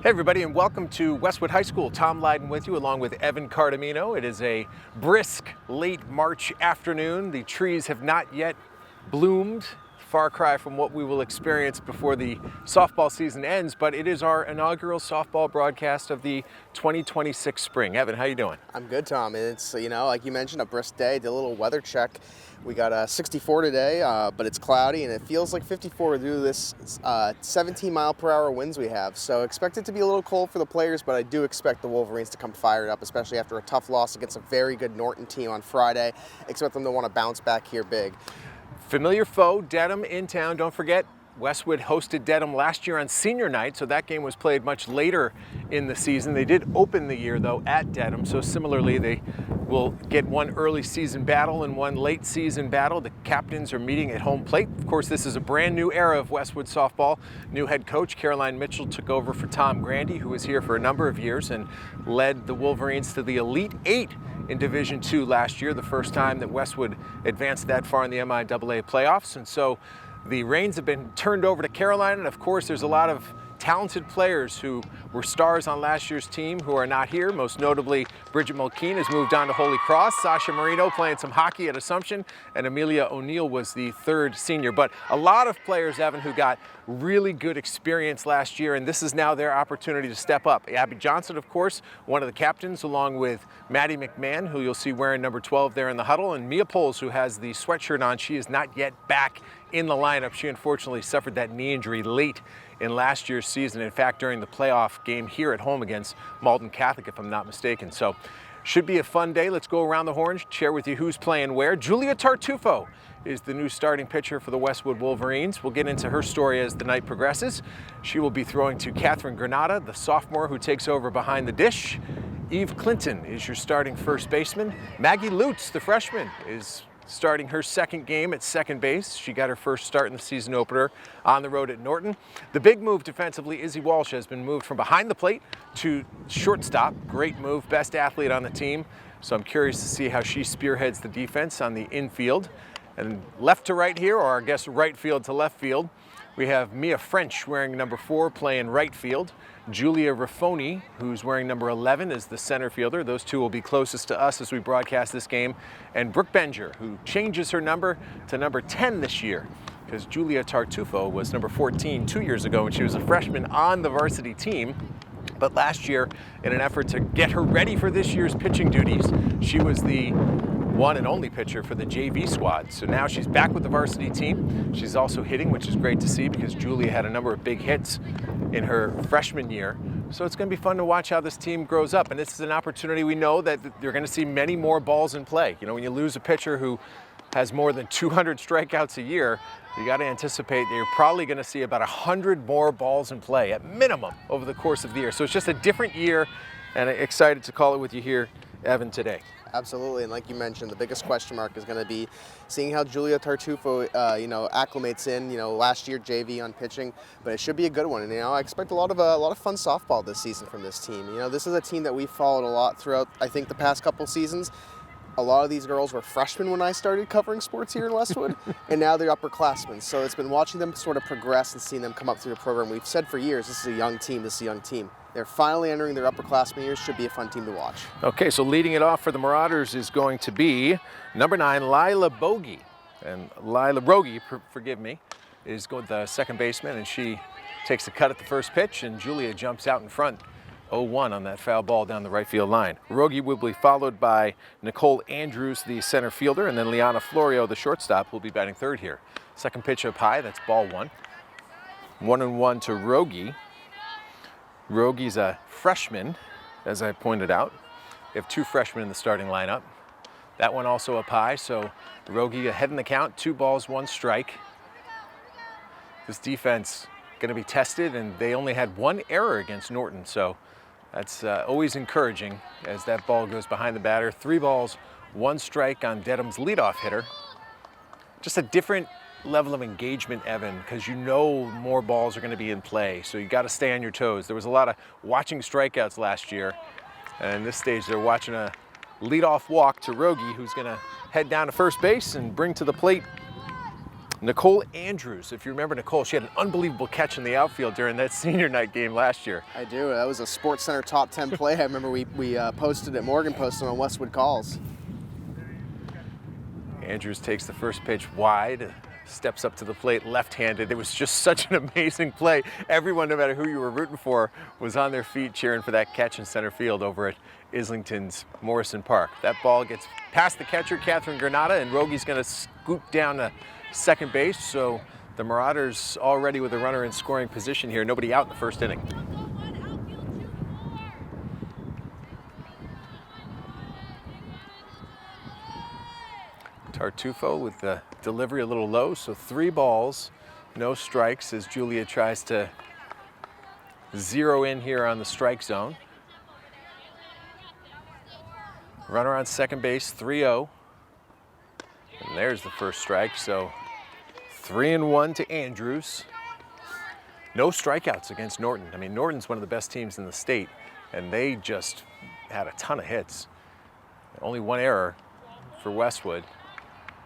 Hey everybody, and welcome to Westwood High School. Tom Lydon with you along with Evan Cardamino. It is a brisk late March afternoon. The trees have not yet bloomed, far cry from what we will experience before the softball season ends, but it is our inaugural softball broadcast of the 2026 spring. Evan, how you doing? I'm good, Tom. It's, like you mentioned, a brisk day. Did a little weather check. We got 64 today, but it's cloudy, and it feels like 54 due to this 17-mile-per-hour winds we have. So expect it to be a little cold for the players, but I do expect the Wolverines to come fired up, especially after a tough loss against a very good Norton team on Friday. Expect them to want to bounce back here big. Familiar foe, Dedham in town. Don't forget, Westwood hosted Dedham last year on senior night, so that game was played much later in the season. They did open the year, though, at Dedham, so similarly, they will get one early season battle and one late season battle. The captains are meeting at home plate. Of course, this is a brand new era of Westwood softball. New head coach Caroline Mitchell took over for Tom Grandy, who was here for a number of years and led the Wolverines to the Elite Eight in Division II last year, the first time that Westwood advanced that far in the MIAA playoffs. And so the reins have been turned over to Caroline, and of course there's a lot of talented players who were stars on last year's team who are not here. Most notably, Bridget Mulkeen has moved on to Holy Cross. Sasha Marino playing some hockey at Assumption, and Amelia O'Neill was the third senior. But a lot of players, Evan, who got really good experience last year, and this is now their opportunity to step up. Abby Johnson, of course, one of the captains, along with Maddie McMahon, who you'll see wearing number 12 there in the huddle, and Mia Poles, who has the sweatshirt on. She is not yet back in the lineup. She unfortunately suffered that knee injury late in last year's season. In fact, during the playoff game here at home against Malden Catholic, if I'm not mistaken. So should be a fun day. Let's go around the horn, share with you who's playing where. Julia Tartufo is the new starting pitcher for the Westwood Wolverines. We'll get into her story as the night progresses. She will be throwing to Catherine Granada, the sophomore who takes over behind the dish. Eve Clinton is your starting first baseman. Maggie Lutz, the freshman, is starting her second game at second base. She got her first start in the season opener on the road at Norton. The big move defensively, Izzy Walsh has been moved from behind the plate to shortstop. Great move, best athlete on the team. So I'm curious to see how she spearheads the defense on the infield. And left to right here, or I guess right field to left field, we have Mia French wearing number 4 playing right field. Julia Raffoni, who's wearing number 11, is the center fielder. Those two will be closest to us as we broadcast this game. And Brooke Benger, who changes her number to number 10 this year, because Julia Tartufo was number 14 2 years ago when she was a freshman on the varsity team. But last year, in an effort to get her ready for this year's pitching duties, she was the one and only pitcher for the JV squad. So now she's back with the varsity team. She's also hitting, which is great to see because Julia had a number of big hits in her freshman year. So it's going to be fun to watch how this team grows up. And this is an opportunity we know that you're going to see many more balls in play. You know, when you lose a pitcher who has more than 200 strikeouts a year, you got to anticipate that you're probably going to see about 100 more balls in play at minimum over the course of the year. So it's just a different year, and I'm excited to call it with you here, Evan, today. Absolutely, and like you mentioned, the biggest question mark is going to be seeing how Julia Tartufo, acclimates in. Last year JV on pitching, but it should be a good one. And I expect a lot of fun softball this season from this team. This is a team that we've followed a lot throughout, I think, the past couple seasons. A lot of these girls were freshmen when I started covering sports here in Westwood, and now they're upperclassmen. So it's been watching them sort of progress and seeing them come up through the program. We've said for years, this is a young team, They're finally entering their upperclassmen years. Should be a fun team to watch. Okay, so leading it off for the Marauders is going to be number 9, Lila Bogie. And Lila Rogie, forgive me, is going the second baseman, and she takes a cut at the first pitch, and Julia jumps out in front 0-1 on that foul ball down the right field line. Rogie will be followed by Nicole Andrews, the center fielder, and then Liana Florio, the shortstop, will be batting third here. Second pitch up high, that's ball 1. 1-1 to Rogie. Rogie's a freshman, as I pointed out. We have 2 freshmen in the starting lineup. That one also up high, so Rogie ahead in the count, 2 balls, 1 strike. This defense going to be tested, and they only had 1 error against Norton, so that's always encouraging as that ball goes behind the batter. 3 balls, 1 strike on Dedham's leadoff hitter. Just a different level of engagement, Evan, because more balls are going to be in play, so you got to stay on your toes. There was a lot of watching strikeouts last year, and in this stage they're watching a leadoff walk to Rogie, who's going to head down to first base and bring to the plate Nicole Andrews, if you remember Nicole, she had an unbelievable catch in the outfield during that senior night game last year. I do. That was a Sports Center top 10 play. I remember we posted it, Morgan posted on Westwood Calls. Andrews takes the first pitch wide, steps up to the plate left-handed. It was just such an amazing play. Everyone, no matter who you were rooting for, was on their feet cheering for that catch in center field over at Islington's Morrison Park. That ball gets past the catcher, Catherine Granata, and Rogi's going to scoot down to second base, so the Marauders already with a runner in scoring position here. Nobody out in the first inning. Tartufo with the delivery a little low, so 3 balls, no strikes as Julia tries to zero in here on the strike zone. Runner on second base, 3-0. And there's the first strike, so 3-1 to Andrews. No strikeouts against Norton. I mean, Norton's one of the best teams in the state, and they just had a ton of hits. Only 1 error for Westwood.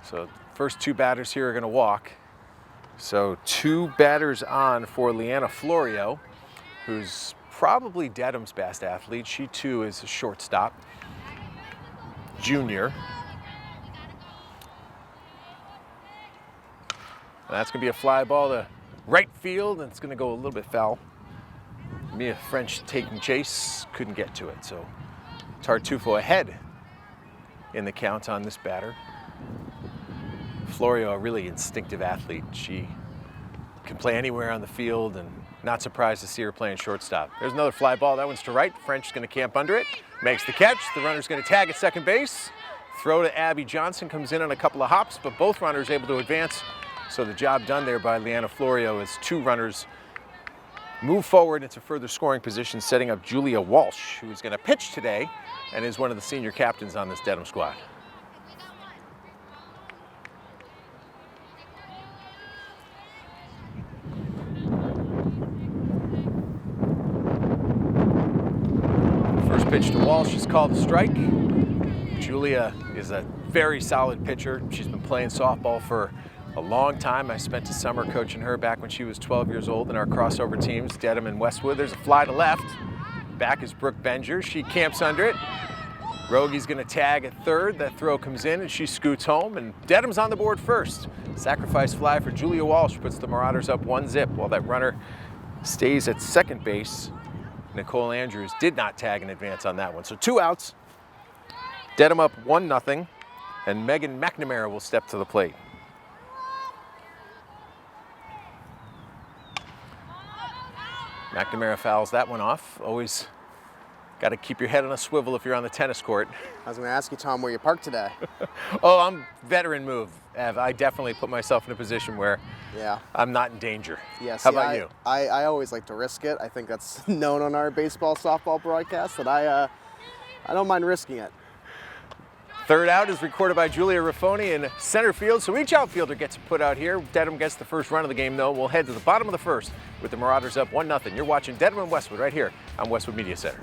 So first 2 batters here are going to walk. So 2 batters on for Leanna Florio, who's probably Dedham's best athlete. She too is a shortstop, junior. And that's going to be a fly ball to right field, and it's going to go a little bit foul. Mia French taking chase, couldn't get to it. So Tartufo ahead in the count on this batter. Florio, a really instinctive athlete. She can play anywhere on the field, and not surprised to see her playing shortstop. There's another fly ball. That one's to right. French is going to camp under it. Makes the catch. The runner's going to tag at second base. Throw to Abby Johnson, comes in on a couple of hops, but both runners able to advance. So the job done there by Leanna Florio as 2 runners move forward into further scoring position, setting up Julia Walsh, who is going to pitch today and is one of the senior captains on this Dedham squad. First pitch to Walsh is called a strike. Julia is a very solid pitcher. She's been playing softball for a long time. I spent a summer coaching her back when she was 12 years old in our crossover teams, Dedham and Westwood. There's a fly to left. Back is Brooke Benger. She camps under it. Rogi's going to tag at third. That throw comes in and she scoots home, and Dedham's on the board first. Sacrifice fly for Julia Walsh puts the Marauders up 1-0 while that runner stays at second base. Nicole Andrews did not tag in advance on that one. So 2 outs. Dedham up 1-0, and Megan McNamara will step to the plate. McNamara fouls that one off. Always got to keep your head on a swivel if you're on the tennis court. I was going to ask you, Tom, where you parked today. Oh, I'm veteran move, Ev. I definitely put myself in a position where Yeah. I'm not in danger. Yes. How about you? I always like to risk it. I think that's known on our baseball, softball broadcast that I don't mind risking it. Third out is recorded by Julia Raffoni in center field, so each outfielder gets put out here. Dedham gets the first run of the game, though. We'll head to the bottom of the first with the Marauders up 1-0. You're watching Dedham and Westwood right here on Westwood Media Center.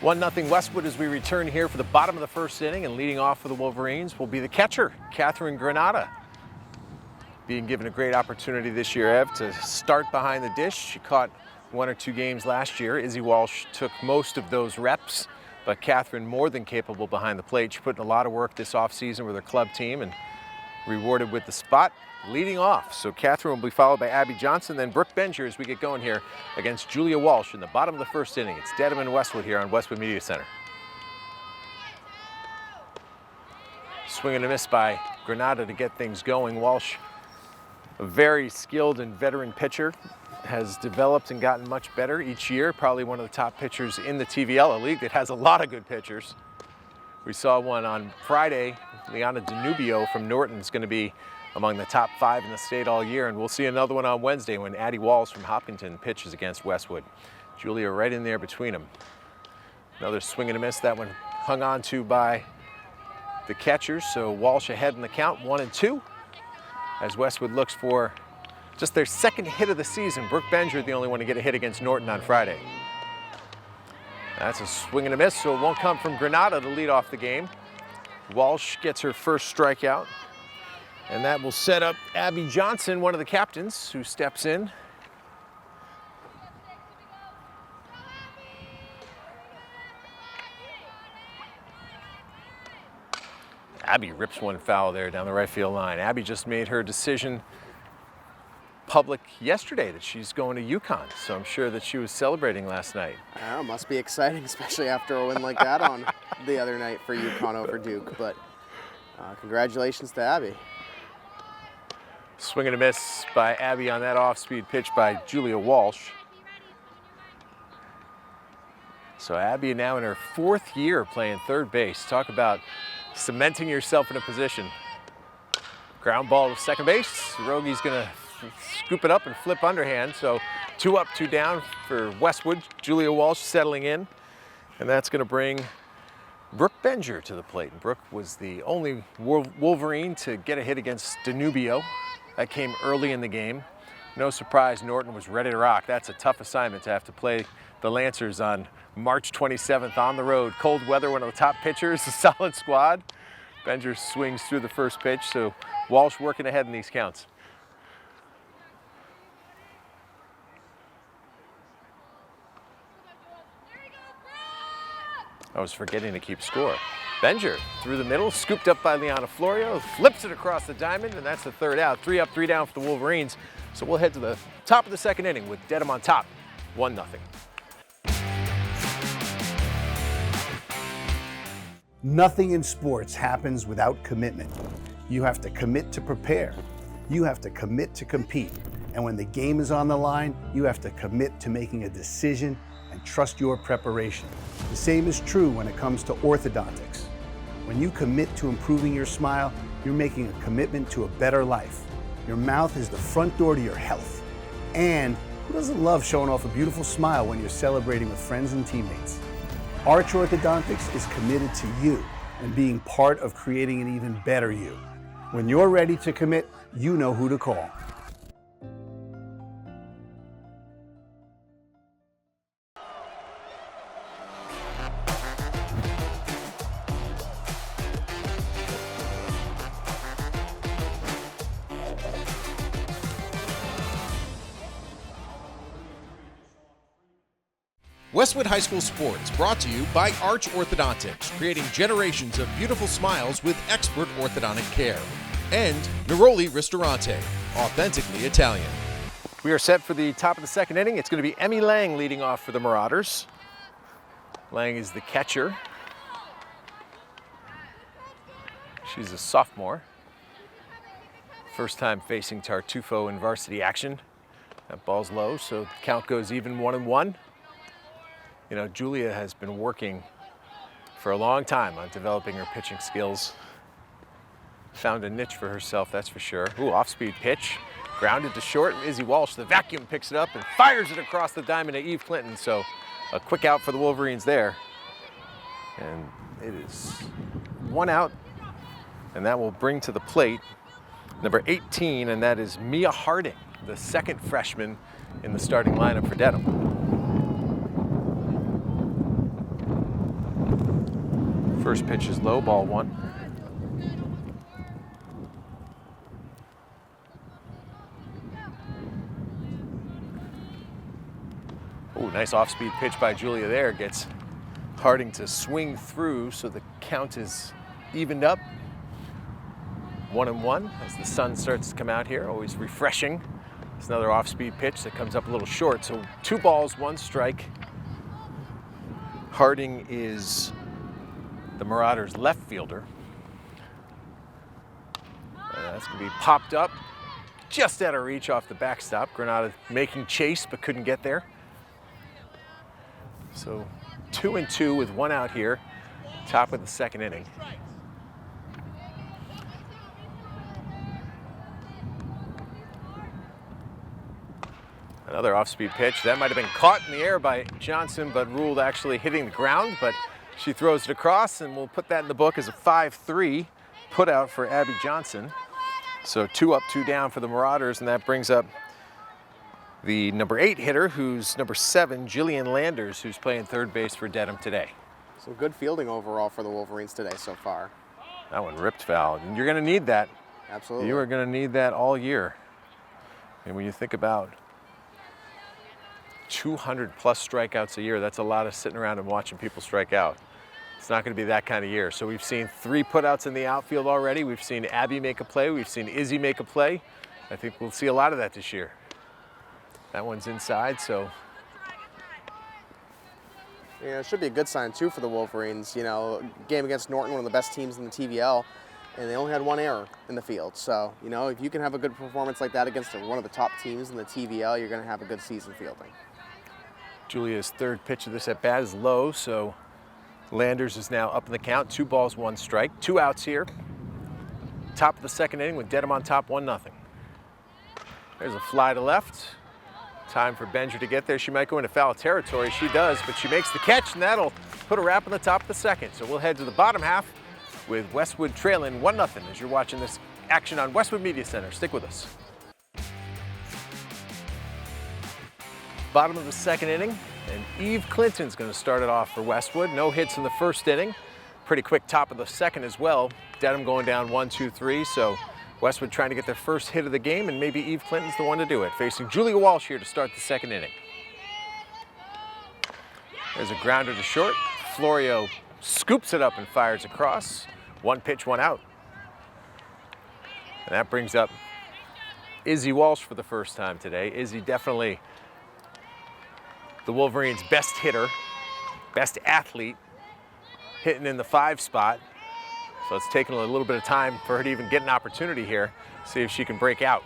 1-0 Westwood as we return here for the bottom of the first inning, and leading off for the Wolverines will be the catcher, Catherine Granata. Being given a great opportunity this year, Ev, to start behind the dish. She caught 1 or 2 games last year. Izzy Walsh took most of those reps, but Catherine more than capable behind the plate. She put in a lot of work this offseason with her club team and rewarded with the spot leading off. So Catherine will be followed by Abby Johnson, then Brooke Benger as we get going here against Julia Walsh in the bottom of the first inning. It's Dedham and Westwood here on Westwood Media Center. Swing and a miss by Granata to get things going. Walsh, a very skilled and veteran pitcher, has developed and gotten much better each year. Probably one of the top pitchers in the TVL, a league that has a lot of good pitchers. We saw one on Friday. Liana Danubio from Norton is going to be among the top 5 in the state all year, and we'll see another one on Wednesday when Addie Walls from Hopkinton pitches against Westwood. Julia right in there between them. Another swing and a miss. That one hung on to by the catchers, so Walsh ahead in the count, 1-2, as Westwood looks for just their second hit of the season. Brooke Benger, the only one to get a hit against Norton on Friday. That's a swing and a miss, so it won't come from Granata to lead off the game. Walsh gets her first strikeout, and that will set up Abby Johnson, one of the captains, who steps in. Abby rips one foul there down the right field line. Abby just made her decision public yesterday that she's going to UConn, so I'm sure that she was celebrating last night. Oh, must be exciting, especially after a win like that on the other night for UConn over Duke. But congratulations to Abby. Swing and a miss by Abby on that off-speed pitch by Julia Walsh. So Abby now in her 4th year playing third base. Talk about cementing yourself in a position. Ground ball to second base. Rogi's gonna scoop it up and flip underhand. So 2 up, 2 down for Westwood. Julia Walsh settling in. And that's gonna bring Brooke Benger to the plate. And Brooke was the only Wolverine to get a hit against Danubio. That came early in the game. No surprise, Norton was ready to rock. That's a tough assignment to have to play the Lancers on March 27th on the road. Cold weather, one of the top pitchers, a solid squad. Benger swings through the first pitch, so Walsh working ahead in these counts. I was forgetting to keep score. Benger through the middle, scooped up by Liana Florio, flips it across the diamond, and that's the 3rd out. 3 up, 3 down for the Wolverines. So we'll head to the top of the 2nd inning with Dedham on top, 1-0. Nothing in sports happens without commitment. You have to commit to prepare. You have to commit to compete. And when the game is on the line, you have to commit to making a decision and trust your preparation. The same is true when it comes to orthodontics. When you commit to improving your smile, you're making a commitment to a better life. Your mouth is the front door to your health. And who doesn't love showing off a beautiful smile when you're celebrating with friends and teammates? Arch Orthodontics is committed to you and being part of creating an even better you. When you're ready to commit, you know who to call. Westwood High School Sports brought to you by Arch Orthodontics, creating generations of beautiful smiles with expert orthodontic care. And Neroli Ristorante, authentically Italian. We are set for the top of the 2nd inning. It's going to be Emmy Lang leading off for the Marauders. Lang is the catcher. She's a sophomore. First time facing Tartufo in varsity action. That ball's low, so the count goes even 1-1. You know, Julia has been working for a long time on developing her pitching skills. Found a niche for herself, that's for sure. Ooh, off-speed pitch. Grounded to short. Izzy Walsh, the vacuum, picks it up and fires it across the diamond to Eve Clinton. So a quick out for the Wolverines there. And it is 1 out. And that will bring to the plate number 18, and that is Mia Harding, the 2nd freshman in the starting lineup for Dedham. First pitch is low, ball 1. Oh, nice off-speed pitch by Julia there. Gets Harding to swing through, so the count is evened up. 1-1 as the sun starts to come out here, always refreshing. It's another off-speed pitch that comes up a little short, so 2 balls, 1 strike. Harding is the Marauders' left fielder. That's going to be popped up just out of reach off the backstop. Granada making chase but couldn't get there. So 2-2 with 1 out here, top of the 2nd inning. Another off-speed pitch. That might have been caught in the air by Johnson, but ruled actually hitting the ground, but she throws it across, and we'll put that in the book as a 5-3 put out for Abby Johnson. So 2 up, 2 down for the Marauders, and that brings up the number 8 hitter, who's number 7, Jillian Landers, who's playing third base for Dedham today. So good fielding overall for the Wolverines today so far. That one ripped foul, and you're going to need that. Absolutely. You are going to need that all year. And when you think about 200 plus strikeouts a year, that's a lot of sitting around and watching people strike out. It's not going to be that kind of year. So we've seen 3 putouts in the outfield already. We've seen Abby make a play. We've seen Izzy make a play. I think we'll see a lot of that this year. That one's inside, so. Yeah, it should be a good sign too for the Wolverines. You know, game against Norton, one of the best teams in the TVL, and they only had 1 error in the field. So, you know, if you can have a good performance like that against one of the top teams in the TVL, you're going to have a good season fielding. Julia's 3rd pitch of this at bat is low, so Landers is now up in the count. 2 balls, 1 strike. 2 outs here. Top of the 2nd inning with Dedham on top, 1-0. There's a fly to left. Time for Benger to get there. She might go into foul territory. She does, but she makes the catch, and that'll put a wrap on the top of the 2nd. So we'll head to the bottom half with Westwood trailing 1-0 as you're watching this action on Westwood Media Center. Stick with us. Bottom of the 2nd inning, and Eve Clinton's going to start it off for Westwood. No hits in the 1st inning. Pretty quick top of the 2nd as well. Dedham going down 1-2-3, so Westwood trying to get their first hit of the game, and maybe Eve Clinton's the one to do it. Facing Julia Walsh here to start the 2nd inning. There's a grounder to short. Florio scoops it up and fires across. 1 pitch, 1 out. And that brings up Izzy Walsh for the first time today. Izzy definitely the Wolverines' best hitter, best athlete, hitting in the 5 spot. So it's taken a little bit of time for her to even get an opportunity here. See if she can break out.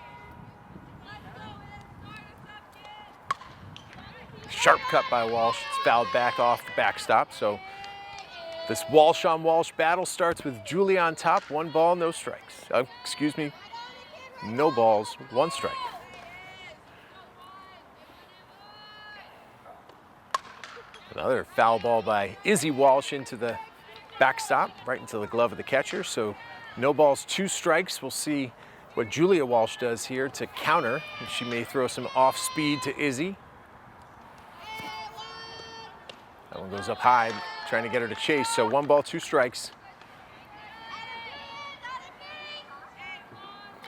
Sharp cut by Walsh. It's fouled back off the backstop. So this Walsh on Walsh battle starts with Julia on top. 1 ball, no strikes. Excuse me, no balls, 1 strike. Another foul ball by Izzy Walsh into the backstop, right into the glove of the catcher. So no balls, 2 strikes. We'll see what Julia Walsh does here to counter. She may throw some off speed to Izzy. That one goes up high, trying to get her to chase. So 1 ball, 2 strikes.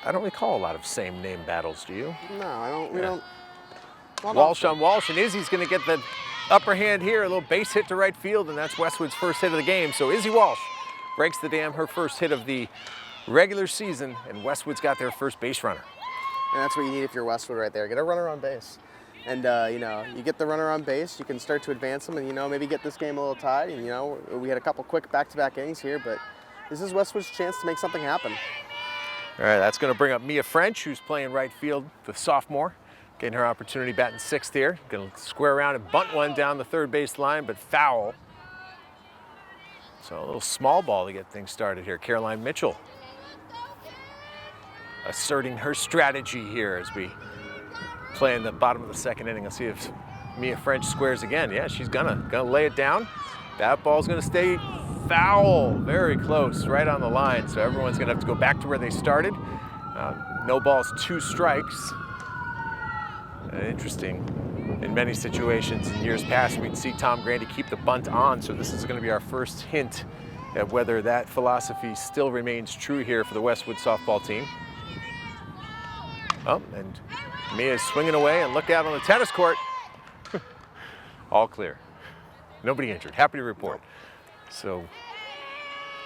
I don't recall a lot of same name battles, do you? No, I don't. We don't. Walsh on Walsh, and Izzy's going to get the upper hand here, a little base hit to right field, and that's Westwood's first hit of the game. So Izzy Walsh breaks the dam, her first hit of the regular season, and Westwood's got their first base runner. And that's what you need if you're Westwood right there. Get a runner on base. And, you know, you get the runner on base, you can start to advance them and, you know, maybe get this game a little tied. And, you know, we had a couple quick back-to-back innings here, but this is Westwood's chance to make something happen. All right, that's going to bring up Mia French, who's playing right field, the sophomore. Getting her opportunity batting 6th here. Going to square around and bunt one down the 3rd base line, but foul. So a little small ball to get things started here. Caroline Mitchell asserting her strategy here as we play in the bottom of the 2nd inning. Let's see if Mia French squares again. Yeah, she's gonna lay it down. That ball's gonna stay foul, very close, right on the line. So everyone's gonna have to go back to where they started. No balls, 2 strikes. Interesting. In many situations in years past, we'd see Tom Grandy keep the bunt on, so this is going to be our first hint at whether that philosophy still remains true here for the Westwood softball team. Oh, and Mia's swinging away, and look out on the tennis court. All clear. Nobody injured. Happy to report. So,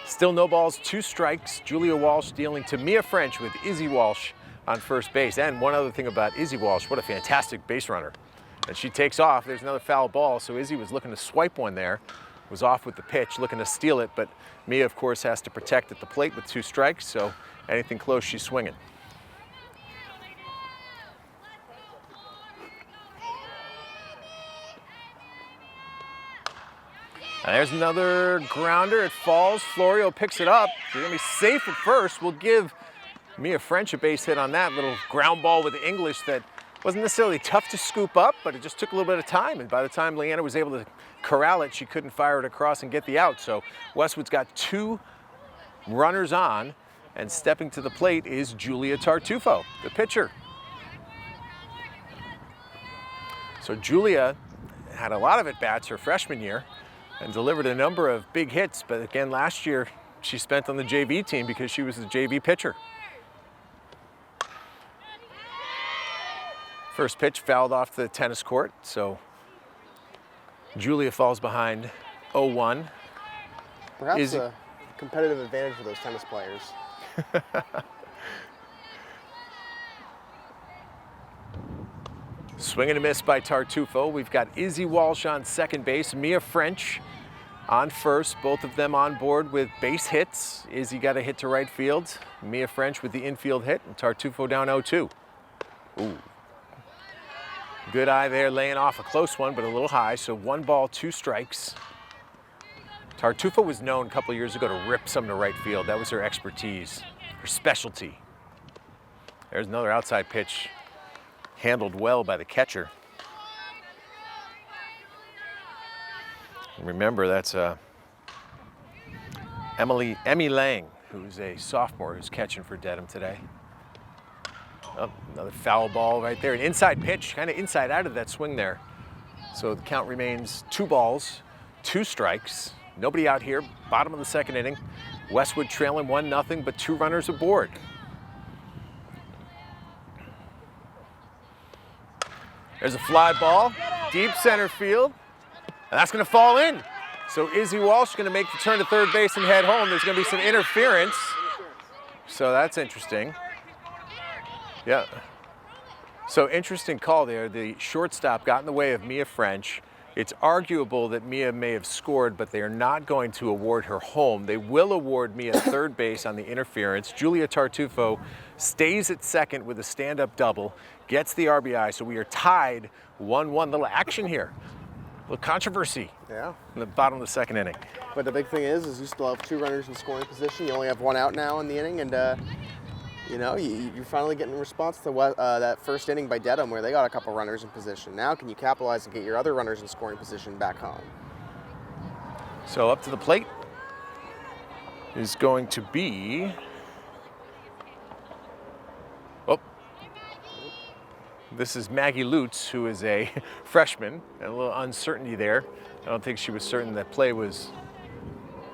still no balls, 2 strikes. Julia Walsh dealing to Mia French with Izzy Walsh on first base. And one other thing about Izzy Walsh, what a fantastic base runner. And she takes off. There's another foul ball, so Izzy was looking to swipe one there, was off with the pitch, looking to steal it, but Mia, of course, has to protect at the plate with 2 strikes, so anything close, she's swinging. And there's another grounder. It falls. Florio picks it up. They're going to be safe at first. We'll give Mia French a base hit on that little ground ball with English that wasn't necessarily tough to scoop up, but it just took a little bit of time. And by the time Leanna was able to corral it, she couldn't fire it across and get the out. So Westwood's got 2 runners on, and stepping to the plate is Julia Tartufo, the pitcher. So Julia had a lot of at-bats her freshman year and delivered a number of big hits, but again, last year she spent on the JV team because she was the JV pitcher. First pitch fouled off the tennis court, so Julia falls behind 0-1. Perhaps a competitive advantage for those tennis players. Swing and a miss by Tartufo. We've got Izzy Walsh on second base, Mia French on first, both of them on board with base hits. Izzy got a hit to right field, Mia French with the infield hit, and Tartufo down 0-2. Ooh. Good eye there, laying off a close one, but a little high, so 1 ball, 2 strikes. Tartufo was known a couple years ago to rip some to right field. That was her expertise, her specialty. There's another outside pitch, handled well by the catcher. And remember, that's Emmy Lang, who's a sophomore who's catching for Dedham today. Oh, another foul ball right there. An inside pitch, kind of inside out of that swing there. So the count remains 2 balls, 2 strikes. Nobody out here, bottom of the second inning. Westwood trailing 1-0, but 2 runners aboard. There's a fly ball, deep center field, and that's gonna fall in. So Izzy Walsh is gonna make the turn to third base and head home. There's gonna be some interference. So that's interesting. Yeah. So interesting call there. The shortstop got in the way of Mia French. It's arguable that Mia may have scored, but they are not going to award her home. They will award Mia third base on the interference. Julia Tartufo stays at second with a stand-up double, gets the RBI, so we are tied 1-1. Little action here, a little controversy. Yeah. In the bottom of the second inning. But the big thing is you still have 2 runners in scoring position. You only have 1 out now in the inning, and you know, you're finally getting a response to that first inning by Dedham where they got a couple runners in position. Now can you capitalize and get your other runners in scoring position back home? So up to the plate is going to be, oh, this is Maggie Lutz, who is a freshman, and a little uncertainty there. I don't think she was certain that play was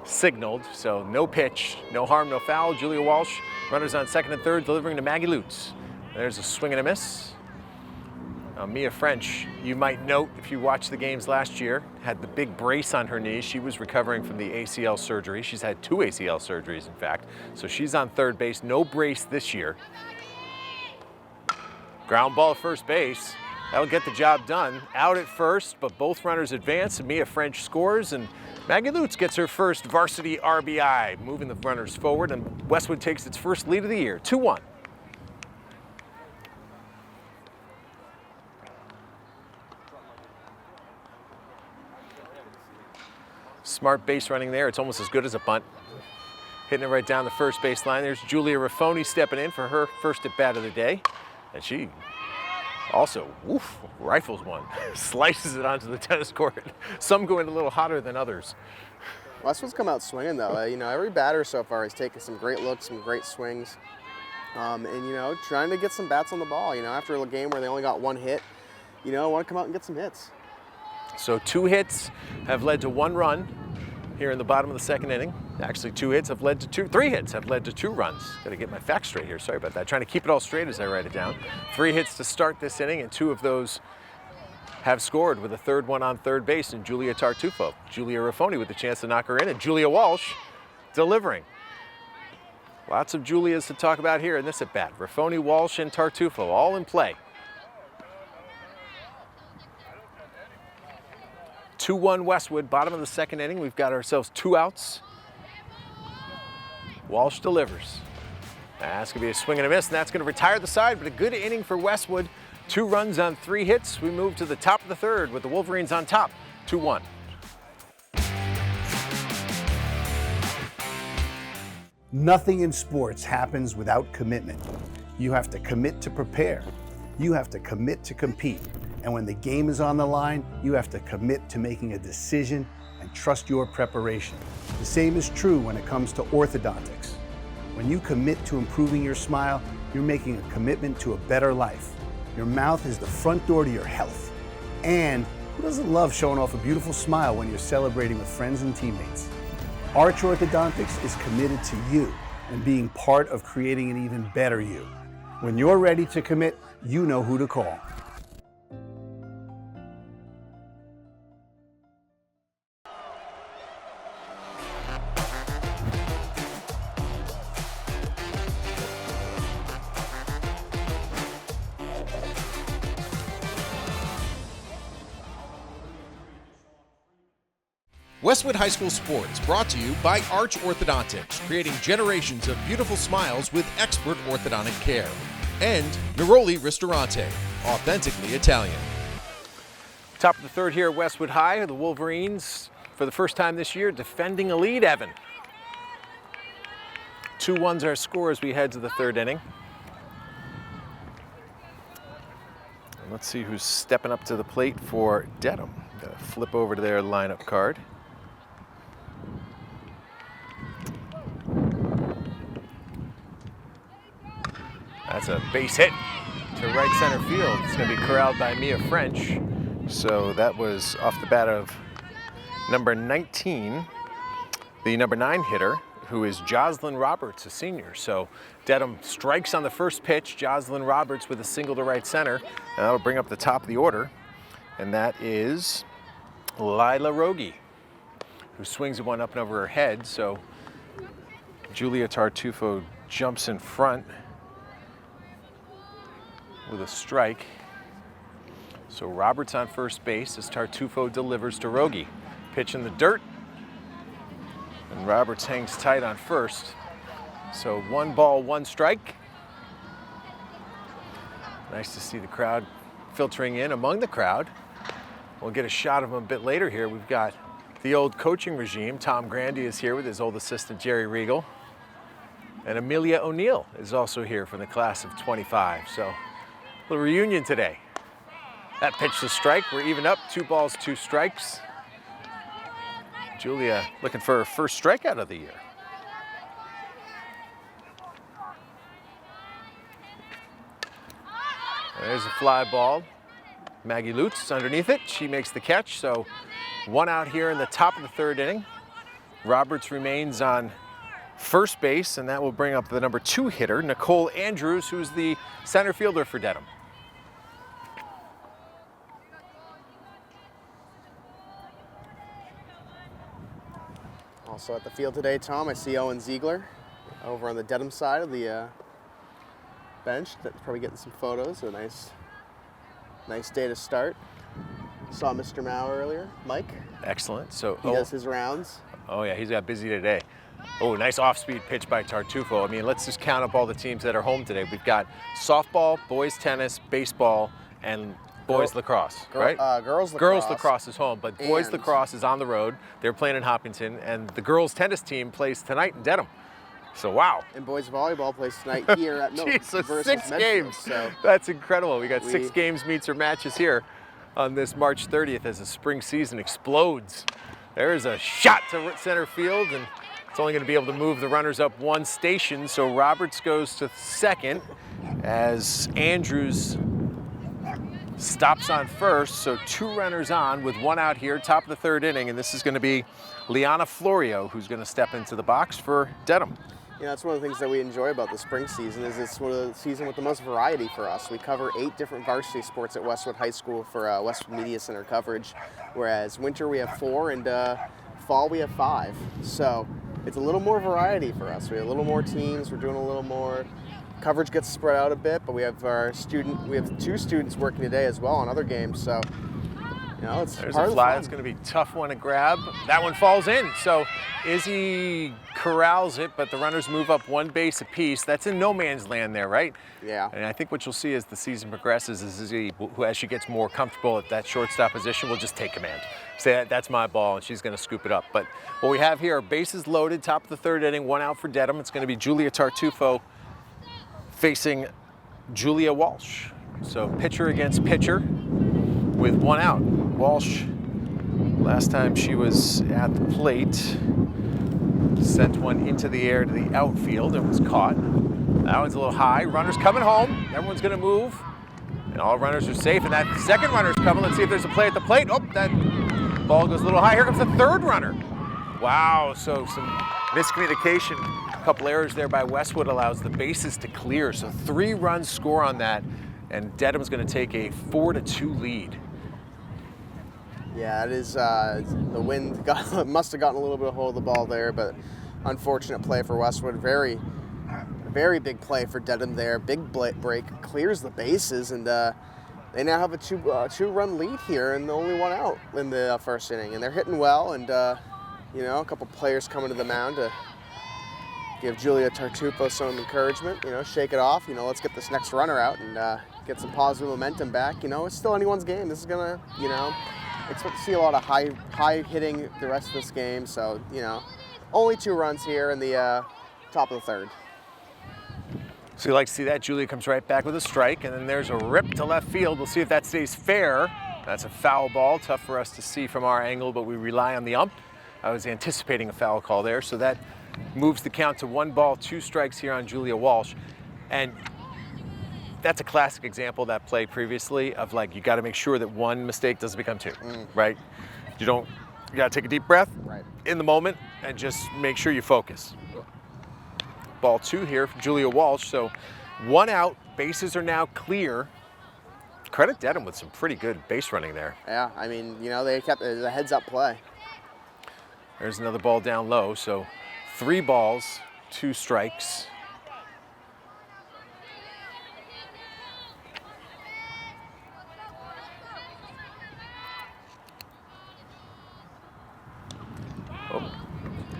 signaled, so no pitch, no harm, no foul. Julia Walsh, runners on second and third, delivering to Maggie Lutz. There's a swing and a miss. Mia French, you might note if you watched the games last year, had the big brace on her knee. She was recovering from the ACL surgery. She's had 2 ACL surgeries, in fact. So she's on third base, no brace this year. Ground ball at first base. That'll get the job done. Out at first, but both runners advance, and Mia French scores, and Maggie Lutz gets her first varsity RBI, moving the runners forward, and Westwood takes its first lead of the year, 2-1. Smart base running there. It's almost as good as a bunt. Hitting it right down the first base line. There's Julia Raffoni stepping in for her first at bat of the day. And she also, woof, rifles one, slices it onto the tennis court. Some go in a little hotter than others. Westwood's come out swinging though. You know, every batter so far has taken some great looks, some great swings. And you know, trying to get some bats on the ball. You know, after a game where they only got 1 hit, you know, want to come out and get some hits. So 2 hits have led to 1 run here in the bottom of the second inning. Actually, 3 hits have led to 2 runs. Got to get my facts straight here, sorry about that. Trying to keep it all straight as I write it down. 3 hits to start this inning, and 2 of those have scored, with a third one on third base, and Julia Tartufo. Julia Raffoni with the chance to knock her in, and Julia Walsh delivering. Lots of Julias to talk about here in this at-bat. Raffoni, Walsh, and Tartufo all in play. 2-1 Westwood, bottom of the second inning. We've got ourselves 2 outs. Walsh delivers. That's going to be a swing and a miss, and that's going to retire the side, but a good inning for Westwood. 2 runs on 3 hits. We move to the top of the third with the Wolverines on top, 2-1. Nothing in sports happens without commitment. You have to commit to prepare. You have to commit to compete. And when the game is on the line, you have to commit to making a decision and trust your preparation. The same is true when it comes to orthodontics. When you commit to improving your smile, you're making a commitment to a better life. Your mouth is the front door to your health. And who doesn't love showing off a beautiful smile when you're celebrating with friends and teammates? Arch Orthodontics is committed to you and being part of creating an even better you. When you're ready to commit, you know who to call. Westwood High School Sports brought to you by Arch Orthodontics, creating generations of beautiful smiles with expert orthodontic care. And Neroli Ristorante, authentically Italian. Top of the third here at Westwood High. The Wolverines, for the first time this year, defending a lead, Evan. 2-1's our score as we head to the third inning. And let's see who's stepping up to the plate for Dedham. Gotta flip over to their lineup card. That's a base hit to right center field. It's going to be corralled by Mia French. So that was off the bat of number 19, the number 9 hitter, who is Jocelyn Roberts, a senior. So Dedham strikes on the first pitch. Jocelyn Roberts with a single to right center. And that'll bring up the top of the order. And that is Lila Rogie, who swings one up and over her head. So Julia Tartufo jumps in front with a strike. So Roberts on first base as Tartufo delivers to Rogie. Pitch in the dirt, and Roberts hangs tight on first. So 1 ball, 1 strike. Nice to see the crowd filtering in among the crowd. We'll get a shot of him a bit later here. We've got the old coaching regime. Tom Grandy is here with his old assistant, Jerry Regal. And Amelia O'Neill is also here from the class of 25. So a little reunion today. That pitch to strike. We're even up. 2 balls, 2 strikes. Julia looking for her first strikeout of the year. There's a fly ball. Maggie Lutz underneath it. She makes the catch. So 1 out here in the top of the third inning. Roberts remains on first base, and that will bring up the number 2 hitter, Nicole Andrews, who's the center fielder for Dedham. Also at the field today, Tom, I see Owen Ziegler over on the Dedham side of the bench. That's probably getting some photos. A nice day to start. Saw Mr. Mao earlier, Mike. Excellent. So he does his rounds. Oh yeah, he's got busy today. Oh, nice off-speed pitch by Tartufo. I mean, let's just count up all the teams that are home today. We've got softball, boys tennis, baseball, and boys lacrosse, right? Girls lacrosse. Girls lacrosse is home, but boys lacrosse is on the road. They're playing in Hopkinton, and the girls tennis team plays tonight in Dedham. So wow. And boys volleyball plays tonight here at Milton. Jeez, so versus 6 Medfield. games. So that's incredible. We got 6 games, meets, or matches here on this March 30th as the spring season explodes. There's a shot to center field, and it's only going to be able to move the runners up 1 station. So Roberts goes to second as Andrews stops on first. So 2 runners on with 1 out here, top of the third inning, and this is going to be Liana Florio who's going to step into the box for Dedham. You know, that's one of the things that we enjoy about the spring season is it's one of the season with the most variety for us. We cover 8 different varsity sports at Westwood High School for Westwood Media Center coverage, whereas winter we have 4 and fall we have 5. So it's a little more variety for us. We have a little more teams. We're doing a little more. Coverage gets spread out a bit, but we have we have 2 students working today as well on other games. So you know, it's there's part a of fly. the That's going to be a tough one to grab. That one falls in. So Izzy corrals it, but the runners move up 1 base apiece. That's in no man's land there, right? Yeah. And I think what you'll see as the season progresses is Izzy, as she gets more comfortable at that shortstop position, will just take command. Say, that's my ball, and she's going to scoop it up. But what we have here are bases loaded, top of the third inning, 1 out for Dedham. It's going to be Julia Tartufo facing Julia Walsh. So pitcher against pitcher with 1 out. Walsh, last time she was at the plate, sent one into the air to the outfield and was caught. That one's a little high. Runners coming home. Everyone's going to move. And all runners are safe. And that second runner's coming. Let's see if there's a play at the plate. Oh, that ball goes a little high. Here comes the third runner. Wow, so some miscommunication. A couple errors there by Westwood allows the bases to clear. So 3 runs score on that, and Dedham's going to take a 4-2 lead. Yeah, it is. The wind must have gotten a little bit of hold of the ball there, but unfortunate play for Westwood. Very big play for Dedham there. Big break, clears the bases, and they now have a two-run lead here, and only 1 out in the first inning. And they're hitting well, and you know, a couple players coming to the mound to give Julia Tartufo some encouragement. You know, shake it off. You know, let's get this next runner out and get some positive momentum back. You know, it's still anyone's game. This is gonna, you know, expect to see a lot of high hitting the rest of this game. So, you know, only 2 runs here in the top of the 3rd. So you like to see that. Julia comes right back with a strike, and then there's a rip to left field. We'll see if that stays fair. That's a foul ball. Tough for us to see from our angle, but we rely on the ump. I was anticipating a foul call there, so that moves the count to 1 ball, 2 strikes here on Julia Walsh. And that's a classic example of that play previously of, like, you got to make sure that 1 mistake doesn't become 2, right? You got to take a deep breath in the moment and just make sure you focus. Ball 2 here for Julia Walsh. So 1 out, bases are now clear. Credit Dedham with some pretty good base running there. Yeah, I mean, you know, they kept it a heads-up play. There's another ball down low, so 3 balls, 2 strikes. Oh,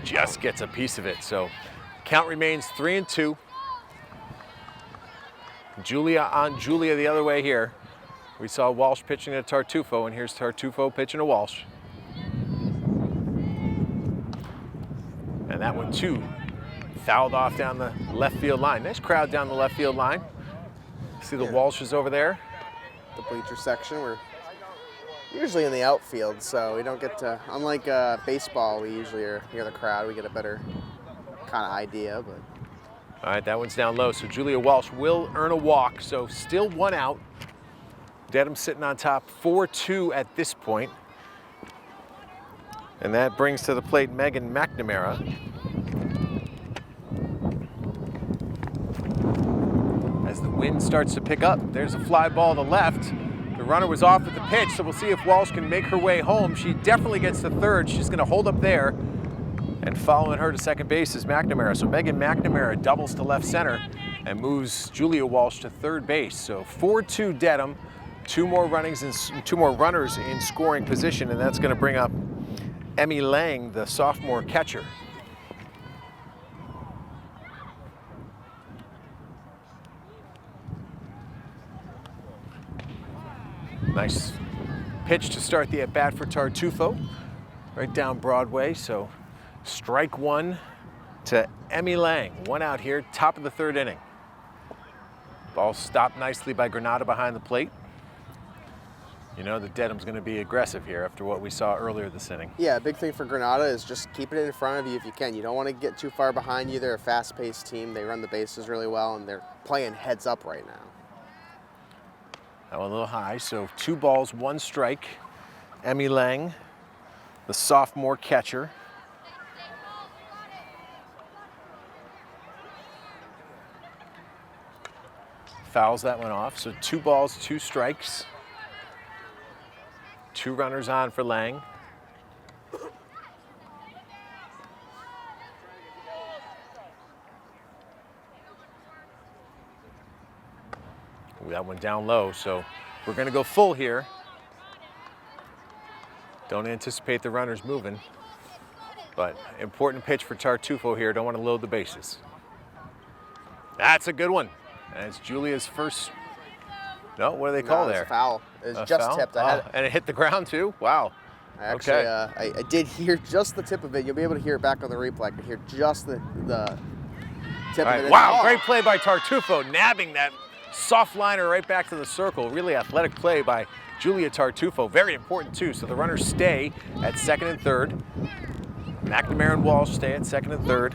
just gets a piece of it, so count remains 3-2. Julia on Julia the other way here. We saw Walsh pitching to Tartufo, and here's Tartufo pitching to Walsh. And that one, too, fouled off down the left field line. Nice crowd down the left field line. See the Walshes over there. The bleacher section. We're usually in the outfield, so we don't get to, unlike baseball, we usually are near the crowd. We get a better kind of idea. But all right, that one's down low. So Julia Walsh will earn a walk. So still 1 out. Dedham sitting on top 4-2 at this point. And that brings to the plate Megan McNamara. As the wind starts to pick up, there's a fly ball to left. The runner was off at the pitch, so we'll see if Walsh can make her way home. She definitely gets to 3rd. She's going to hold up there. And following her to second base is McNamara. So Megan McNamara doubles to left center and moves Julia Walsh to 3rd base. So 4-2 Dedham. 2 more runners in scoring position, and that's going to bring up Emmy Lang, the sophomore catcher. Nice pitch to start the at-bat for Tartufo, right down Broadway. So strike 1 to Emmy Lang. 1 out here, top of the 3rd inning. Ball stopped nicely by Granada behind the plate. You know that Dedham's going to be aggressive here after what we saw earlier this inning. yeah, a big thing for Granada is just keeping it in front of you if you can. You don't want to get too far behind you. They're a fast-paced team. They run the bases really well, and they're playing heads up right now. That one a little high, so 2 balls, 1 strike. Emmy Lang, the sophomore catcher. Fouls that one off, so 2 balls, 2 strikes. 2 runners on for Lang. Ooh, that one down low, so we're going to go full here. Don't anticipate the runners moving, but important pitch for Tartufo here. Don't want to load the bases. That's a good one. And it's Julia's first. No, what do they call there? It's a foul. It was A just foul? tipped. And it hit the ground too? Wow. Actually, I did hear just the tip of it. You'll be able to hear it back on the replay. I could hear just the tip All of right. it. Wow, Oh! great play by Tartufo, nabbing that soft liner right back to the circle. Really athletic play by Julia Tartufo. Very important too. So the runners stay at 2nd and 3rd. McNamara and Walsh stay at 2nd and 3rd.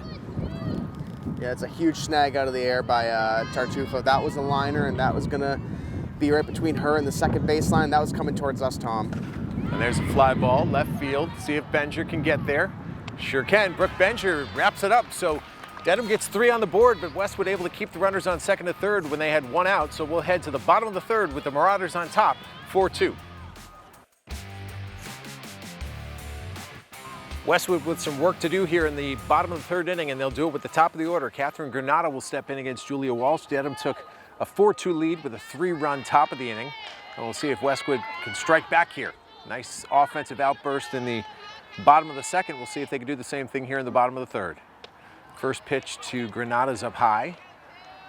Yeah, it's a huge snag out of the air by Tartufo. That was a liner, and that was going to be right between her and the second baseline. That was coming towards us, Tom. And there's a fly ball, left field. See if Benger can get there. Sure can. Brooke Benger wraps it up. So Dedham gets 3 on the board, but Westwood able to keep the runners on second and third when they had 1 out. So we'll head to the bottom of the third with the Marauders on top, 4-2. Westwood with some work to do here in the bottom of the third inning, and they'll do it with the top of the order. Catherine Granata will step in against Julia Walsh. Dedham took a 4-2 lead with a 3-run top of the inning. And we'll see if Westwood can strike back here. Nice offensive outburst in the bottom of the second. We'll see if they can do the same thing here in the bottom of the third. First pitch to Granata's up high,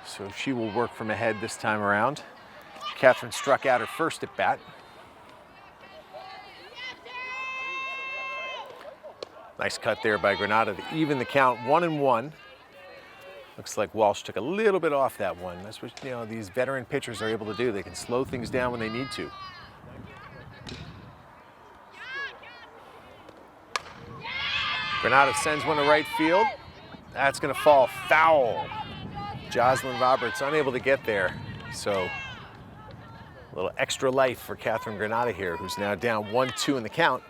so she will work from ahead this time around. Catherine struck out her first at bat. Nice cut there by Granata to even the count, 1-1. Looks like Walsh took a little bit off that one. That's what, you know, these veteran pitchers are able to do. They can slow things down when they need to. Granata sends one to right field. That's going to fall foul. Jocelyn Roberts unable to get there. So a little extra life for Catherine Granata here, who's now down 1-2 in the count.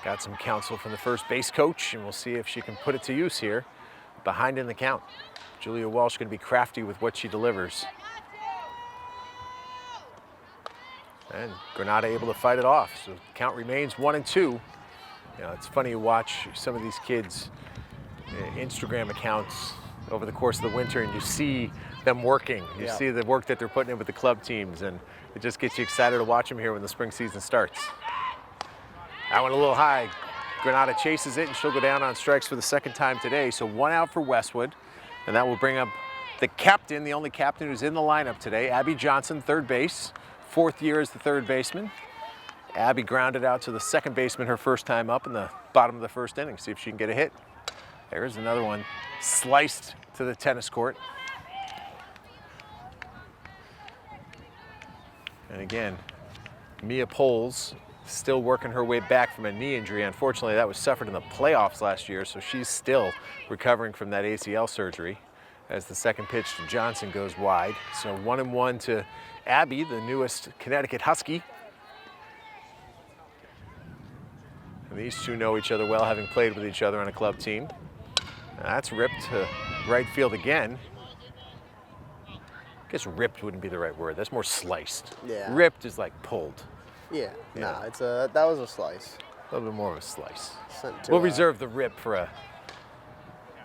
Got some counsel from the first base coach, and we'll see if she can put it to use here. Behind in the count. Julia Walsh going to be crafty with what she delivers. And Granata able to fight it off, so count remains 1-2. You know, it's funny to watch some of these kids' Instagram accounts over the course of the winter, and you see them working. You see the work that they're putting in with the club teams, and it just gets you excited to watch them here when the spring season starts. That one a little high. Granata chases it, and she'll go down on strikes for the second time today. So 1 out for Westwood, and that will bring up the captain, the only captain who's in the lineup today, Abby Johnson, third base. 4th year as the third baseman. Abby grounded out to the second baseman her first time up in the bottom of the first inning. See if she can get a hit. There's another one. Sliced to the tennis court. And again, Mia Poles still working her way back from a knee injury. Unfortunately, that was suffered in the playoffs last year, so she's still recovering from that ACL surgery as the second pitch to Johnson goes wide. So 1-1 to Abby, the newest Connecticut Husky. And these two know each other well, having played with each other on a club team. And that's ripped to right field again. I guess ripped wouldn't be the right word. That's more sliced. Yeah. Ripped is like pulled. Yeah, nah, that was a slice. A little bit more of a slice. We'll reserve the rip for a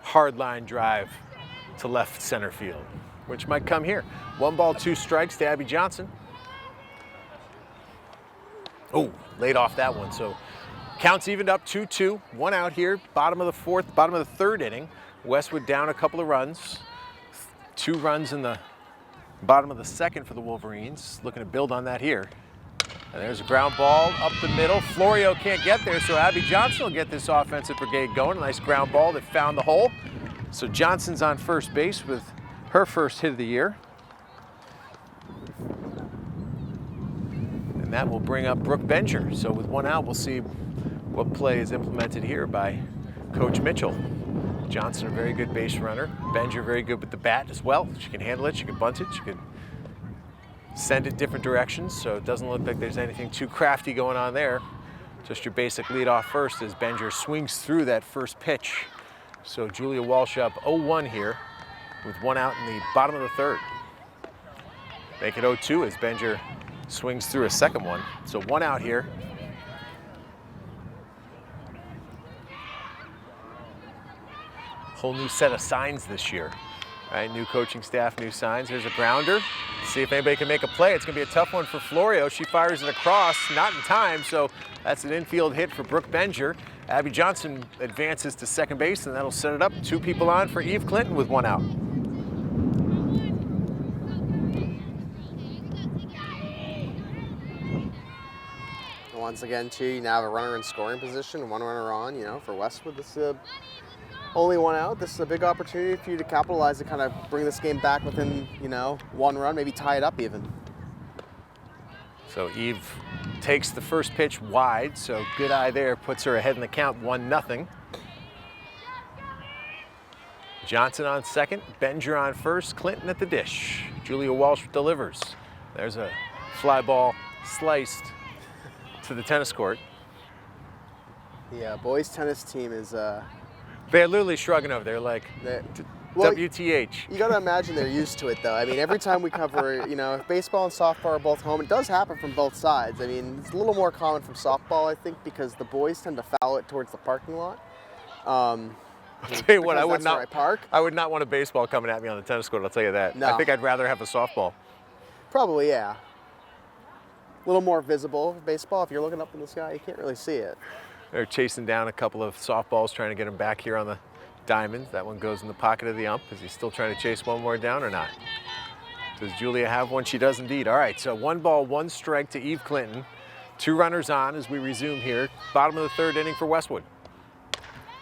hard line drive to left center field, which might come here. 1 ball, 2 strikes to Abby Johnson. Oh, laid off that one. So counts evened up 2-2, 1 out here, bottom of the fourth, bottom of the third inning. Westwood down a couple of runs. 2 runs in the bottom of the second for the Wolverines. Looking to build on that here. And there's a ground ball up the middle. Florio can't get there, so Abby Johnson will get this offensive brigade going. A nice ground ball that found the hole. So Johnson's on first base with her first hit of the year. And that will bring up Brooke Benger. So with 1 out, we'll see what play is implemented here by Coach Mitchell. Johnson, a very good base runner. Benger, very good with the bat as well. She can handle it, she can bunt it, she can send it different directions, so it doesn't look like there's anything too crafty going on there. Just your basic lead off first as Benger swings through that first pitch. So Julia Walsh up 0-1 here with 1 out in the bottom of the third. Make it 0-2 as Benger swings through a second one. So 1 out here. Whole new set of signs this year. Right, new coaching staff, new signs. Here's a grounder. See if anybody can make a play. It's going to be a tough one for Florio. She fires it across, not in time, so that's an infield hit for Brooke Benger. Abby Johnson advances to second base, and that'll set it up. 2 people on for Eve Clinton with 1 out. Once again, too, you now have a runner in scoring position, 1 runner on, you know, for Westwood. This is only 1 out. This is a big opportunity for you to capitalize and kind of bring this game back within, you know, 1 run, maybe tie it up even. So Eve takes the first pitch wide, so good eye there, puts her ahead in the count, 1-0. Johnson on second, Benger on first, Clinton at the dish. Julia Walsh delivers. There's a fly ball sliced to the tennis court. The boys tennis team is They're literally shrugging over there like, well, WTH. You got to imagine they're used to it, though. I mean, every time we cover, you know, if baseball and softball are both home, it does happen from both sides. I mean, it's a little more common from softball, I think, because the boys tend to foul it towards the parking lot. I'll tell you what, I would that's where I park. not want a baseball coming at me on the tennis court, I'll tell you that. No. I think I'd rather have a softball. Probably, yeah. A little more visible. Baseball, if you're looking up in the sky, you can't really see it. They're chasing down a couple of softballs, trying to get them back here on the diamond. That one goes in the pocket of the ump. Is he still trying to chase one more down or not? Does Julia have one? She does indeed. All right, so 1 ball, 1 strike to Eve Clinton. 2 runners on as we resume here. Bottom of the 3rd inning for Westwood.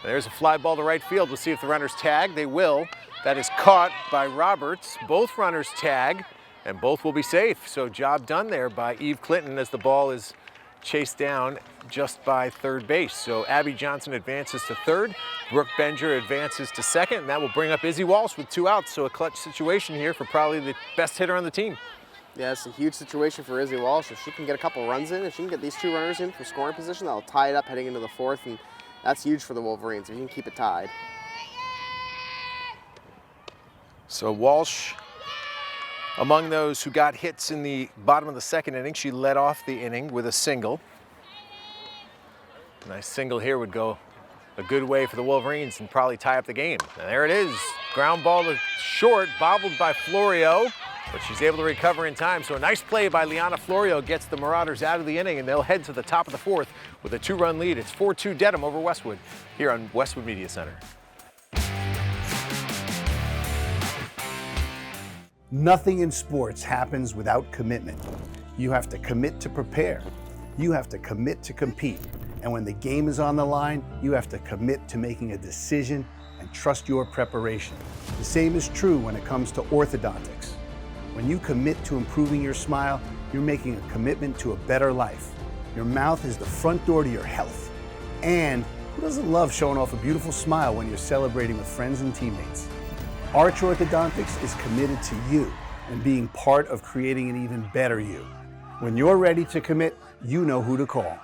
There's a fly ball to right field. We'll see if the runners tag. They will. That is caught by Roberts. Both runners tag, and both will be safe. So job done there by Eve Clinton as the ball is chased down just by 3rd base. So Abby Johnson advances to 3rd. Brooke Benger advances to 2nd, and that will bring up Izzy Walsh with 2 outs. So a clutch situation here for probably the best hitter on the team. Yeah, it's a huge situation for Izzy Walsh. If she can get a couple runs in, if she can get these 2 runners in for scoring position, that'll tie it up heading into the 4th, and that's huge for the Wolverines if you can keep it tied. So Walsh, among those who got hits in the bottom of the 2nd inning, she led off the inning with a single. A nice single here would go a good way for the Wolverines and probably tie up the game. And there it is, ground ball to short, bobbled by Florio, but she's able to recover in time. So a nice play by Liana Florio gets the Marauders out of the inning, and they'll head to the top of the 4th with a 2-run lead. It's 4-2 Dedham over Westwood here on Westwood Media Center. Nothing in sports happens without commitment. You have to commit to prepare. You have to commit to compete. And when the game is on the line, you have to commit to making a decision and trust your preparation. The same is true when it comes to orthodontics. When you commit to improving your smile, you're making a commitment to a better life. Your mouth is the front door to your health. And who doesn't love showing off a beautiful smile when you're celebrating with friends and teammates? Arch Orthodontics is committed to you and being part of creating an even better you. When you're ready to commit, you know who to call.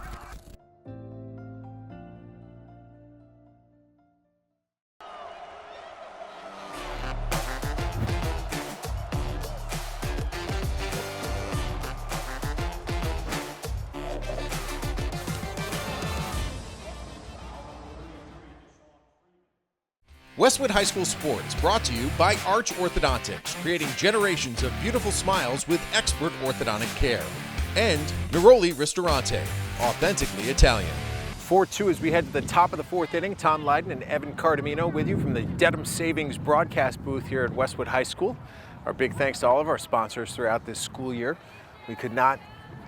Westwood High School Sports brought to you by Arch Orthodontics, creating generations of beautiful smiles with expert orthodontic care. And Neroli Ristorante, authentically Italian. 4-2 as we head to the top of the 4th inning. Tom Lydon and Evan Cardamino with you from the Dedham Savings broadcast booth here at Westwood High School. Our big thanks to all of our sponsors throughout this school year. We could not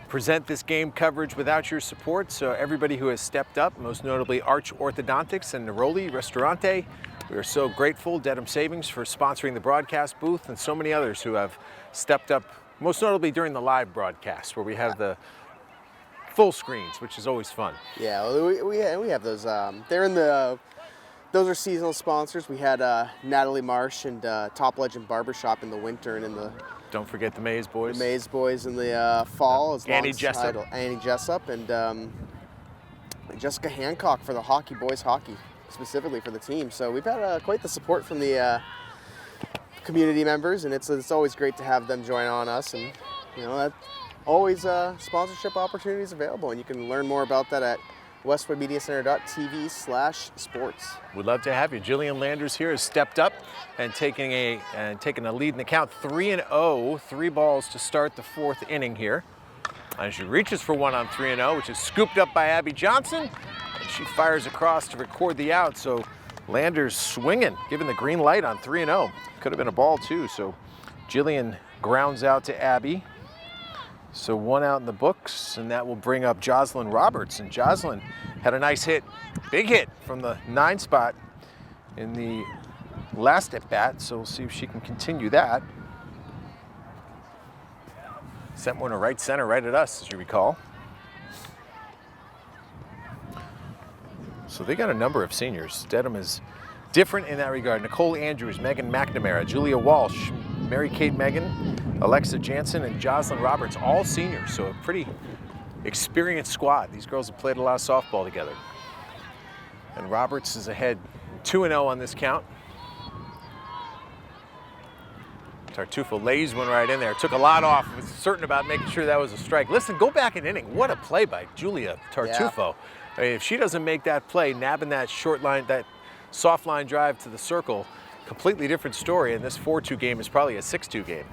present this game coverage without your support, so everybody who has stepped up, most notably Arch Orthodontics and Neroli Ristorante. We are so grateful, Dedham Savings, for sponsoring the broadcast booth, and so many others who have stepped up, most notably during the live broadcast, where we have the full screens, which is always fun. Yeah, well, we have those. They're in the. Those are seasonal sponsors. We had Natalie Marsh and Top Legend Barbershop in the winter, and in the. Don't forget the Mays Boys. The Mays Boys in the fall. As Annie Jessup. Annie Jessup and Jessica Hancock for the hockey, boys hockey, specifically for the team. So we've had quite the support from the community members, and it's always great to have them join on us. And you know, that always sponsorship opportunities available, and you can learn more about that at westwoodmediacenter.tv/sports. We'd love to have you. Jillian Landers here has stepped up and taken a lead in the count, 3-0, 3 balls to start the 4th inning here. And she reaches for one on 3-0, which is scooped up by Abby Johnson, and she fires across to record the out. So Landers swinging, giving the green light on 3-0. Could have been a ball too. So Jillian grounds out to Abby. So 1 out in the books, and that will bring up Jocelyn Roberts. And Jocelyn had a nice hit, big hit from the 9 spot in the last at bat. So we'll see if she can continue that. Sent one to right center, right at us, as you recall. So they got a number of seniors. Dedham is different in that regard. Nicole Andrews, Megan McNamara, Julia Walsh, Mary Kate Megan, Alexa Jansen, and Jocelyn Roberts, all seniors. So a pretty experienced squad. These girls have played a lot of softball together. And Roberts is ahead 2-0 on this count. Tartufo lays one right in there. Took a lot off. Was certain about making sure that was a strike. Listen, go back an inning. What a play by Julia Tartufo. Yeah. I mean, if she doesn't make that play, nabbing that short line, that soft line drive to the circle, completely different story. And this 4-2 game is probably a 6-2 game.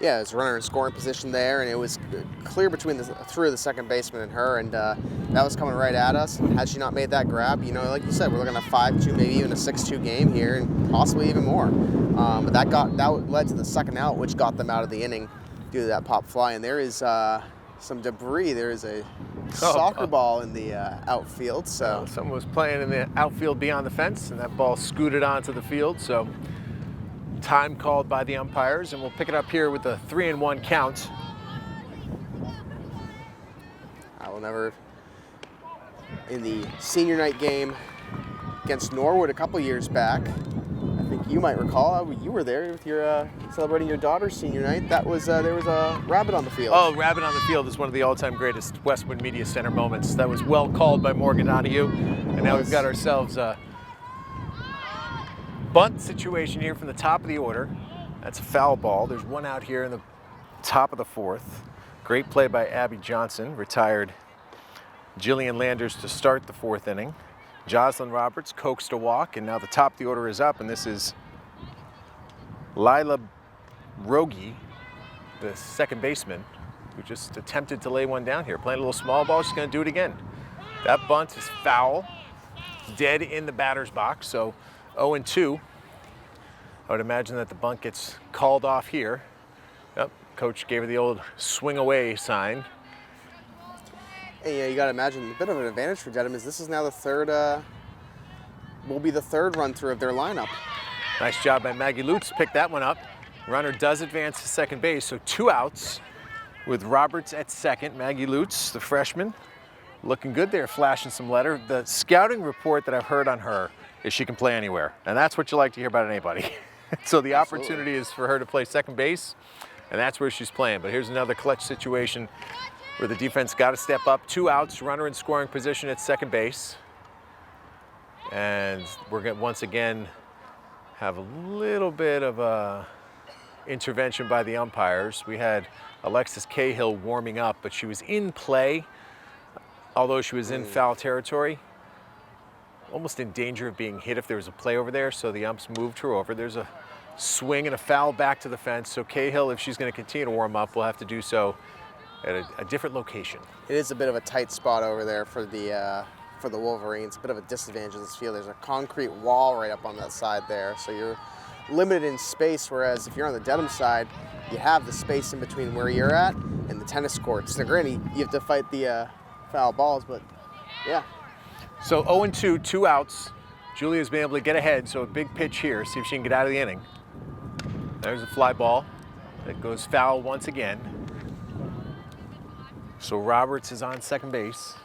Yeah, there's a runner in scoring position there, and it was clear between through the second baseman and her, and that was coming right at us. Had she not made that grab, you know, like you said, we're looking at a 5-2, maybe even a 6-2 game here, and possibly even more. But that led to the second out, which got them out of the inning due to that pop fly. And there is some debris. There is a soccer ball in the outfield. So someone was playing in the outfield beyond the fence, and that ball scooted onto the field. So time called by the umpires, and we'll pick it up here with the 3-1 count. I will never, in the senior night game against Norwood a couple years back, I think you might recall, you were there with your celebrating your daughter's senior night. That was there was a rabbit on the field. Oh, rabbit on the field is one of the all-time greatest Westwood Media Center moments. That was well called by Morgan Donahue, and now we've got ourselves a bunt situation here from the top of the order. That's a foul ball. There's one out here in the top of the fourth. Great play by Abby Johnson, retired Jillian Landers to start the fourth inning. Jocelyn Roberts coaxed a walk, and now the top of the order is up, and this is Lila Rogi, the second baseman, who just attempted to lay one down here. Playing a little small ball, she's gonna do it again. That bunt is foul, dead in the batter's box, so 0-2. I would imagine that the bunt gets called off here. Yep, coach gave her the old swing away sign. And yeah, you got to imagine a bit of an advantage for Dedham is this is now the third, will be the third run through of their lineup. Nice job by Maggie Lutz, pick that one up. Runner does advance to second base, so 2 outs with Roberts at second. Maggie Lutz, the freshman, looking good there, flashing some letter. The scouting report that I've heard on her is she can play anywhere, and that's what you like to hear about anybody. So the opportunity is for her to play second base, and that's where she's playing. But here's another clutch situation where the defense got to step up. 2 outs, runner in scoring position at second base. And we're going to once again have a little bit of a intervention by the umpires. We had Alexis Cahill warming up, but she was in play, although she was in foul territory. Almost in danger of being hit if there was a play over there, so the umps moved her over. There's a swing and a foul back to the fence, so Cahill, if she's going to continue to warm up, will have to do so at a different location. It is a bit of a tight spot over there for the Wolverines. A bit of a disadvantage of this field. There's a concrete wall right up on that side there, so you're limited in space, whereas if you're on the Dedham side, you have the space in between where you're at and the tennis courts. Now, granted, you have to fight the foul balls, but yeah. So 0-2, 2 outs. Julia's been able to get ahead, so a big pitch here. See if she can get out of the inning. There's a fly ball that goes foul once again. So Roberts is on second base.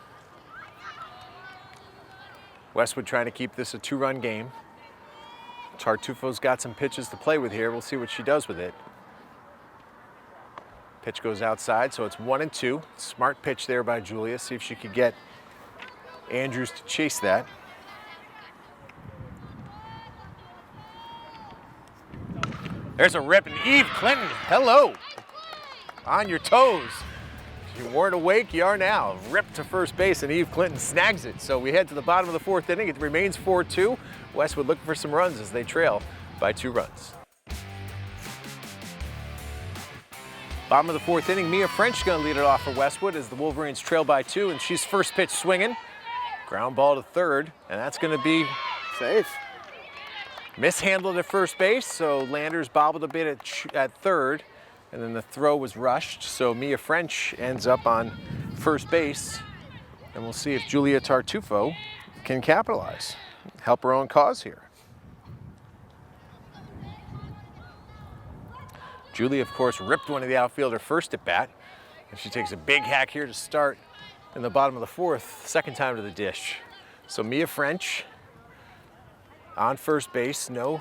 Westwood trying to keep this a 2-run game. Tartufo's got some pitches to play with here. We'll see what she does with it. Pitch goes outside, so it's 1-2. Smart pitch there by Julia. See if she could get Andrews to chase that. There's a rip, and Eve Clinton, hello. On your toes. If you weren't awake, you are now. Ripped to first base, and Eve Clinton snags it. So we head to the bottom of the fourth inning. It remains 4-2. Westwood looking for some runs as they trail by 2 runs. Bottom of the fourth inning, Mia French going to lead it off for Westwood as the Wolverines trail by 2, and she's first pitch swinging. Ground ball to third, and that's going to be safe. Mishandled at first base, so Landers bobbled a bit at third, and then the throw was rushed. So Mia French ends up on first base, and we'll see if Julia Tartufo can capitalize, help her own cause here. Julia, of course, ripped one of the outfielder first at bat, and she takes a big hack here to start in the bottom of the fourth, second time to the dish. So Mia French on first base, no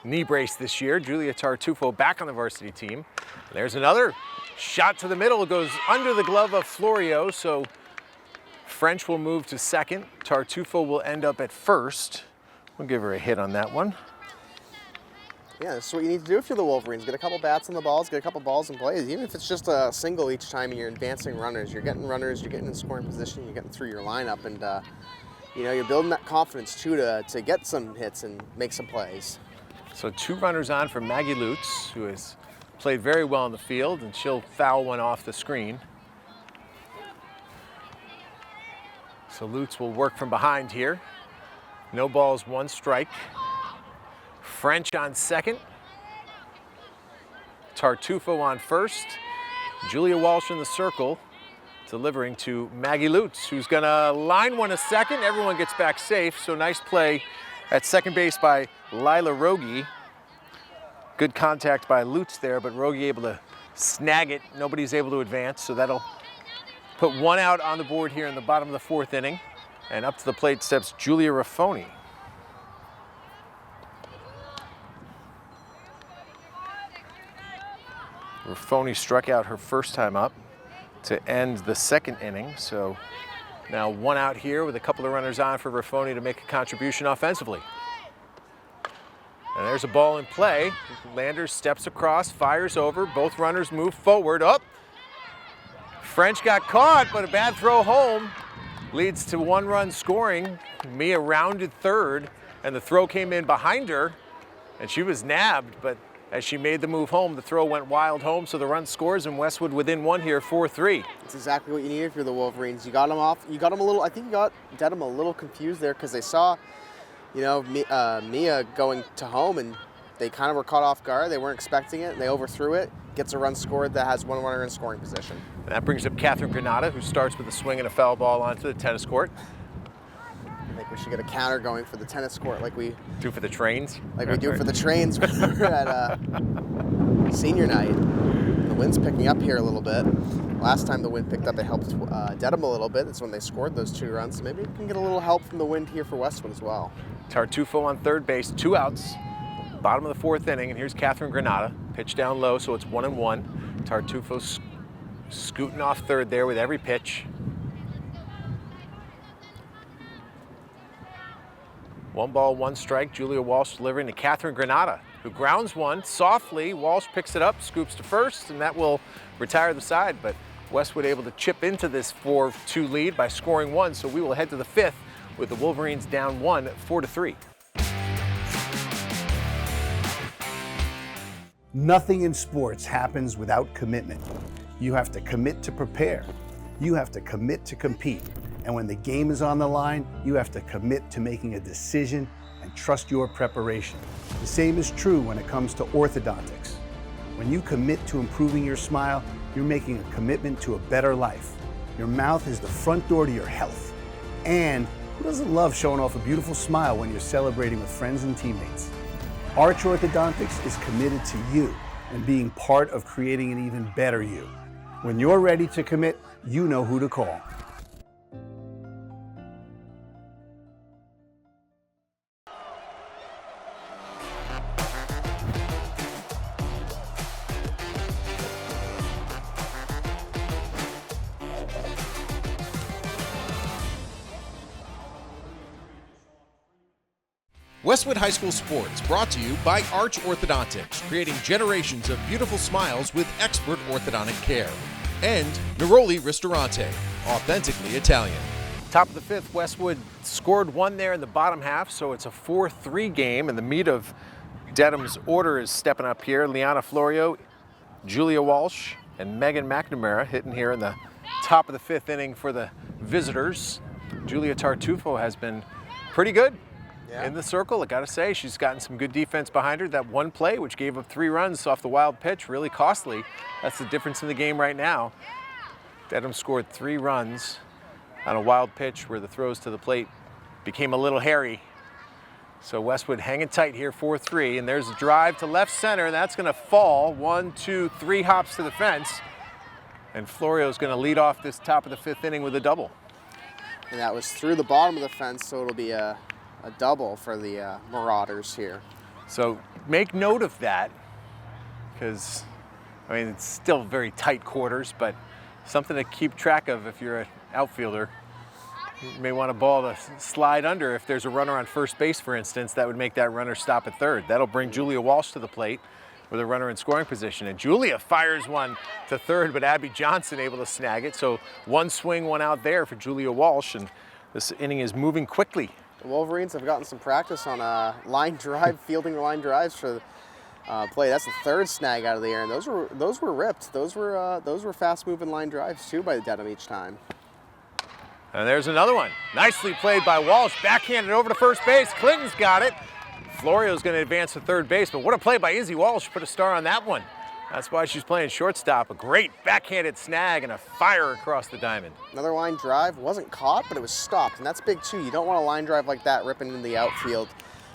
knee brace this year. Julia Tartufo back on the varsity team. There's another shot to the middle. It goes under the glove of Florio, so French will move to second. Tartufo will end up at first. We'll give her a hit on that one. Yeah, that's what you need to do if you're the Wolverines. Get a couple bats on the balls, get a couple balls in plays. Even if it's just a single each time and you're advancing runners, you're getting in scoring position, you're getting through your lineup, and you know, you're building that confidence too to get some hits and make some plays. So 2 runners on for Maggie Lutz, who has played very well in the field, and she'll foul one off the screen. So Lutz will work from behind here. No balls, 1 strike. French on second. Tartufo on first. Julia Walsh in the circle, delivering to Maggie Lutz, who's gonna line one a second. Everyone gets back safe, so nice play at second base by Lila Rogi. Good contact by Lutz there, but Rogi able to snag it. Nobody's able to advance, so that'll put 1 out on the board here in the bottom of the 4th inning. And up to the plate steps Julia Raffoni. Raffoni struck out her first time up to end the 2nd inning, so now 1 out here with a couple of runners on for Raffoni to make a contribution offensively. And there's a ball in play. Landers steps across, fires over, both runners move forward. Up. French got caught, but a bad throw home leads to 1 run scoring. Mia rounded third, and the throw came in behind her, and she was nabbed, but as she made the move home, the throw went wild home, so the run scores, and Westwood within 1 here, 4-3. That's exactly what you need if you're the Wolverines. You got them off. You got them a little. I think you got Dedham a little confused there because they saw, you know, Mia going to home, and they kind of were caught off guard. They weren't expecting it, and they overthrew it. Gets a run scored that has 1 runner in scoring position. And that brings up Catherine Granata, who starts with a swing and a foul ball onto the tennis court. I think we should get a counter going for the tennis court like we do for the trains. Like we do for the trains when we're at senior night. The wind's picking up here a little bit. Last time the wind picked up, it helped Dedham a little bit. That's when they scored those 2 runs. So maybe we can get a little help from the wind here for Westwood as well. Tartufo on third base, 2 outs. Bottom of the 4th inning, and here's Catherine Granata. Pitch down low, so it's 1-1. Tartufo scooting off third there with every pitch. 1 ball, 1 strike. Julia Walsh delivering to Catherine Granata, who grounds one softly. Walsh picks it up, scoops to first, and that will retire the side. But Westwood able to chip into this 4-2 lead by scoring 1. So we will head to the 5th with the Wolverines down 1, 4-3. Nothing in sports happens without commitment. You have to commit to prepare. You have to commit to compete. And when the game is on the line, you have to commit to making a decision and trust your preparation. The same is true when it comes to orthodontics. When you commit to improving your smile, you're making a commitment to a better life. Your mouth is the front door to your health. And who doesn't love showing off a beautiful smile when you're celebrating with friends and teammates? Arch Orthodontics is committed to you and being part of creating an even better you. When you're ready to commit, you know who to call. Westwood High School Sports brought to you by Arch Orthodontics, creating generations of beautiful smiles with expert orthodontic care. And Neroli Ristorante, authentically Italian. Top of the 5th, Westwood scored 1 there in the bottom half, so it's a 4-3 game, and the meat of Dedham's order is stepping up here. Liana Florio, Julia Walsh, and Megan McNamara hitting here in the top of the 5th inning for the visitors. Julia Tartufo has been pretty good in the circle. I gotta say, she's gotten some good defense behind her. That 1 play, which gave up 3 runs off the wild pitch, really costly. That's the difference in the game right now. Dedham scored 3 runs on a wild pitch where the throws to the plate became a little hairy. So Westwood hanging tight here, 4-3, and there's a drive to left center, and that's gonna fall. 1, 2, 3 hops to the fence, and Florio's gonna lead off this top of the 5th inning with a double. And that was through the bottom of the fence, so it'll be a double for the Marauders here. So make note of that because, I mean, it's still very tight quarters, but something to keep track of if you're an outfielder. You may want a ball to slide under if there's a runner on first base, for instance. That would make that runner stop at third. That'll bring Julia Walsh to the plate with a runner in scoring position. And Julia fires one to third, but Abby Johnson able to snag it. So one swing, one out there for Julia Walsh, and this inning is moving quickly. The Wolverines have gotten some practice on line drive, fielding line drives for play. That's the third snag out of the air, and those were ripped. Those were fast-moving line drives too by Dedham each time. And there's another one. Nicely played by Walsh. Backhanded over to first base. Clinton's got it. Florio's going to advance to third base, but what a play by Izzy Walsh. Put a star on that one. That's why she's playing shortstop. A great backhanded snag and a fire across the diamond. Another line drive. Wasn't caught, but it was stopped, and that's big too. You don't want a line drive like that ripping into the outfield.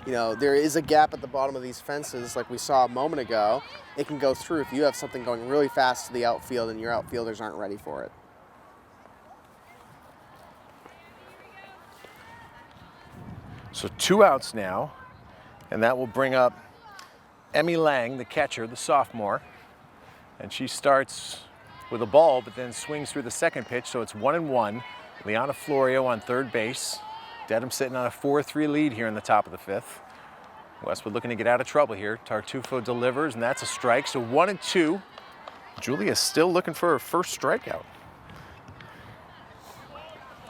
You know, there is a gap at the bottom of these fences like we saw a moment ago. It can go through if you have something going really fast to the outfield and your outfielders aren't ready for it. So 2 outs now, and that will bring up Emmy Lang, the catcher, the sophomore. And she starts with a ball, but then swings through the second pitch, so it's 1-1. Liana Florio on third base. Dedham sitting on a 4-3 lead here in the top of the fifth. Westwood looking to get out of trouble here. Tartufo delivers, and that's a strike, so 1-2. Julia's still looking for her first strikeout.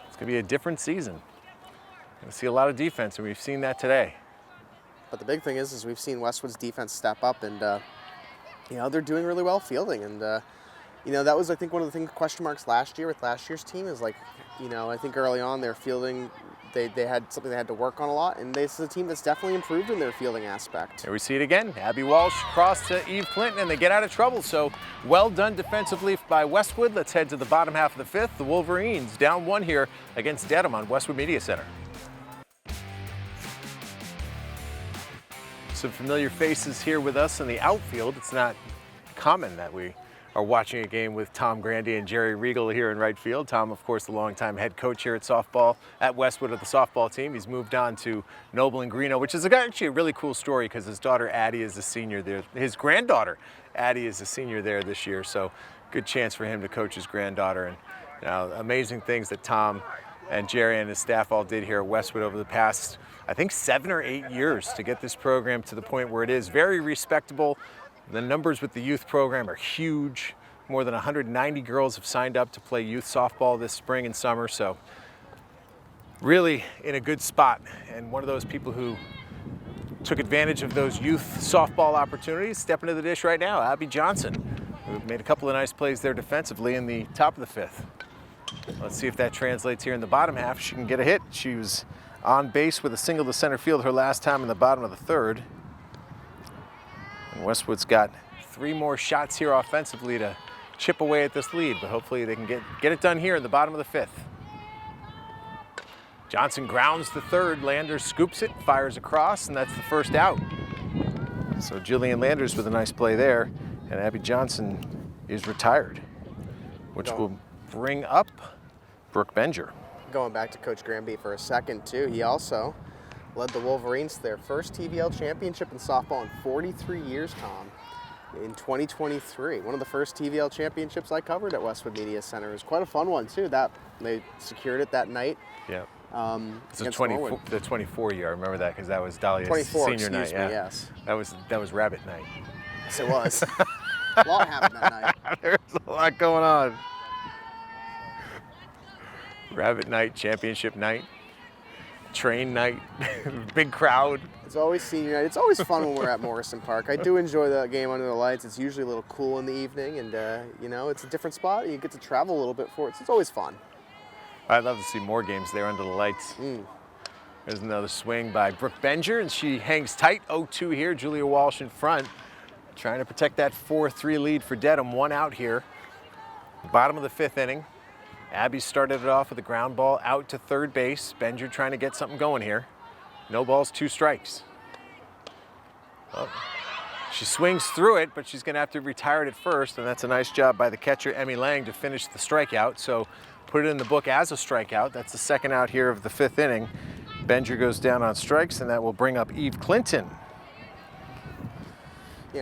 It's gonna be a different season. Gonna see a lot of defense, and we've seen that today. But the big thing is we've seen Westwood's defense step up, and you know, they're doing really well fielding. And you know, that was, I think, one of the question marks last year with last year's team is, like, you know, I think early on their fielding, they had something they had to work on a lot, and this is a team that's definitely improved in their fielding aspect. Here we see it again. Abby Walsh across to Eve Clinton, and they get out of trouble. So well done defensively by Westwood. Let's head to the bottom half of the fifth. The Wolverines down 1 here against Dedham on Westwood Media Center. Some familiar faces here with us in the outfield. It's not common that we are watching a game with Tom Grandy and Jerry Regal here in right field. Tom, of course, the longtime head coach here at softball at Westwood of the softball team. He's moved on to Noble and Greeno, which is actually a really cool story because his daughter Addie is a senior there. His granddaughter Addie is a senior there this year, so good chance for him to coach his granddaughter. And you know, amazing things that Tom and Jerry and his staff all did here at Westwood over the past, I think, 7 or 8 years to get this program to the point where it is. Very respectable. The numbers with the youth program are huge. More than 190 girls have signed up to play youth softball this spring and summer, so really in a good spot. And one of those people who took advantage of those youth softball opportunities, stepping to the dish right now, Abby Johnson, who made a couple of nice plays there defensively in the top of the fifth. Let's see if that translates here in the bottom half. She can get a hit. She was on base with a single to center field her last time in the bottom of the third. And Westwood's got 3 more shots here offensively to chip away at this lead, but hopefully they can get it done here in the bottom of the fifth. Johnson grounds to third. Landers scoops it, fires across, and that's the first out. So Jillian Landers with a nice play there, and Abby Johnson is retired, which will bring up Brooke Benger. Going back to Coach Granby for a second, too, he also led the Wolverines to their first TVL championship in softball in 43 years, Tom, in 2023. One of the first TVL championships I covered at Westwood Media Center. It was quite a fun one, too. They secured it that night. Yeah. It's the 24 year. I remember that because that was Dahlia's senior night. Yeah. Yes. That was Rabbit Night. Yes, it was. A lot happened that night. There's a lot going on. Rabbit Night, championship night, train night, big crowd. It's always senior night. It's always fun when we're at Morrison Park. I do enjoy the game under the lights. It's usually a little cool in the evening, and you know, it's a different spot. You get to travel a little bit for it, so it's always fun. I'd love to see more games there under the lights. There's another swing by Brooke Benger, and she hangs tight. 0-2 here. Julia Walsh in front, trying to protect that 4-3 lead for Dedham. 1 out here. Bottom of the 5th inning. Abby started it off with a ground ball out to third base. Benger trying to get something going here. No balls, 2 strikes. Oh. She swings through it, but she's going to have to retire it at first, and that's a nice job by the catcher, Emmy Lang, to finish the strikeout. So put it in the book as a strikeout. That's the 2nd out here of the 5th inning. Benger goes down on strikes, and that will bring up Eve Clinton.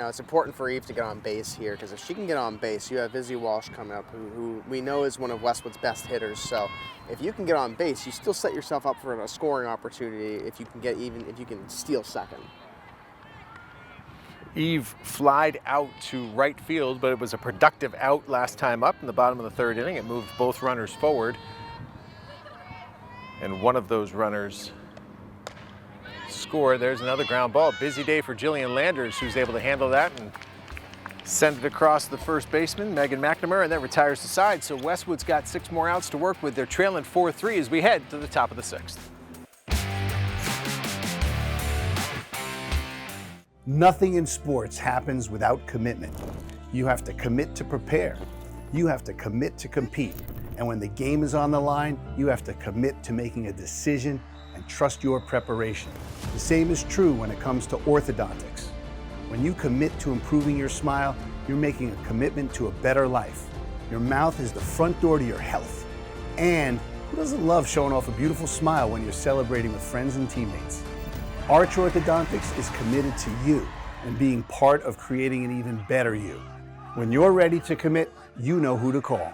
it's important for Eve to get on base here, because if she can get on base, you have Izzy Walsh coming up, who we know is one of Westwood's best hitters. So if you can get on base, you still set yourself up for a scoring opportunity if you can steal second. Eve flied out to right field, but it was a productive out last time up in the bottom of the third inning. It moved both runners forward, and one of those runners scored. There's another ground ball. Busy day for Jillian Landers, who's able to handle that and send it across the first baseman, Megan McNamara, and then retires the side. So Westwood's got 6 more outs to work with. They're trailing 4-3 as we head to the top of the 6th. Nothing in sports happens without commitment. You have to commit to prepare. You have to commit to compete. And when the game is on the line, you have to commit to making a decision and trust your preparation. The same is true when it comes to orthodontics. When you commit to improving your smile, you're making a commitment to a better life. Your mouth is the front door to your health. And who doesn't love showing off a beautiful smile when you're celebrating with friends and teammates? Arch Orthodontics is committed to you and being part of creating an even better you. When you're ready to commit, you know who to call.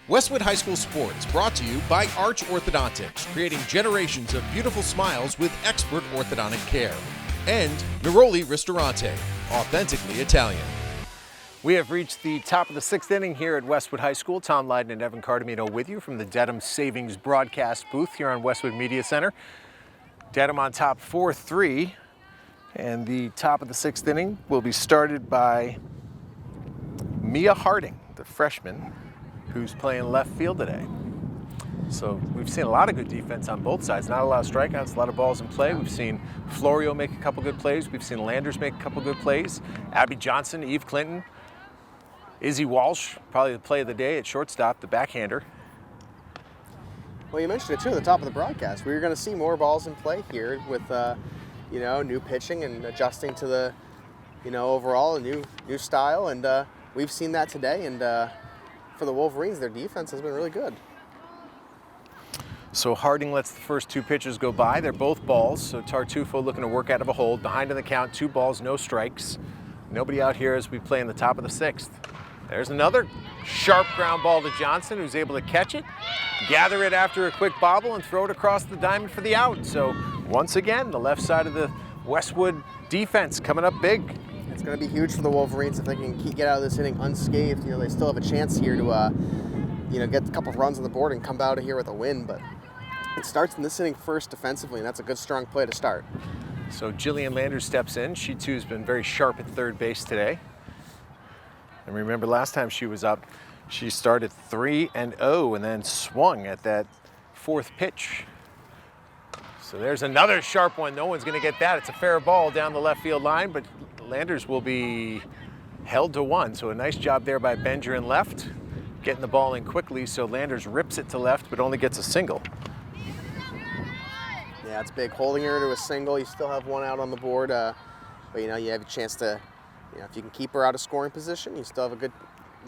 Westwood High School Sports brought to you by Arch Orthodontics, creating generations of beautiful smiles with expert orthodontic care. And Neroli Ristorante, authentically Italian. We have reached the top of the 6th inning here at Westwood High School. Tom Lydon and Evan Cardamino with you from the Dedham Savings broadcast booth here on Westwood Media Center. Dedham on top 4-3, and the top of the 6th inning will be started by Mia Harding, the freshman, who's playing left field today. So we've seen a lot of good defense on both sides. Not a lot of strikeouts, a lot of balls in play. We've seen Florio make a couple good plays. We've seen Landers make a couple good plays. Abby Johnson, Eve Clinton, Izzy Walsh, probably the play of the day at shortstop, the backhander. Well, you mentioned it too at the top of the broadcast. We're going to see more balls in play here with, new pitching and adjusting to the, overall a new style. And we've seen that today. And for the Wolverines, their defense has been really good. So Harding lets the first 2 pitches go by. They're both balls. So Tartufo looking to work out of a hold. Behind in the count, 2 balls, no strikes. Nobody out here as we play in the top of the 6th. There's another sharp ground ball to Johnson, who's able to catch it, gather it after a quick bobble, and throw it across the diamond for the out. So once again, the left side of the Westwood defense coming up big. It's going to be huge for the Wolverines if they can get out of this inning unscathed. They still have a chance here to, get a couple of runs on the board and come out of here with a win. But it starts in this inning first defensively, and that's a good, strong play to start. So Jillian Landers steps in. She too has been very sharp at third base today. And remember last time she was up, she started 3-0 and then swung at that 4th pitch. So there's another sharp one. No one's going to get that. It's a fair ball down the left field line, but Landers will be held to 1. So a nice job there by Benger in left, getting the ball in quickly. So Landers rips it to left, but only gets a single. Yeah, it's big. Holding her to a single. You still have 1 out on the board, but you have a chance to, if you can keep her out of scoring position, you still have a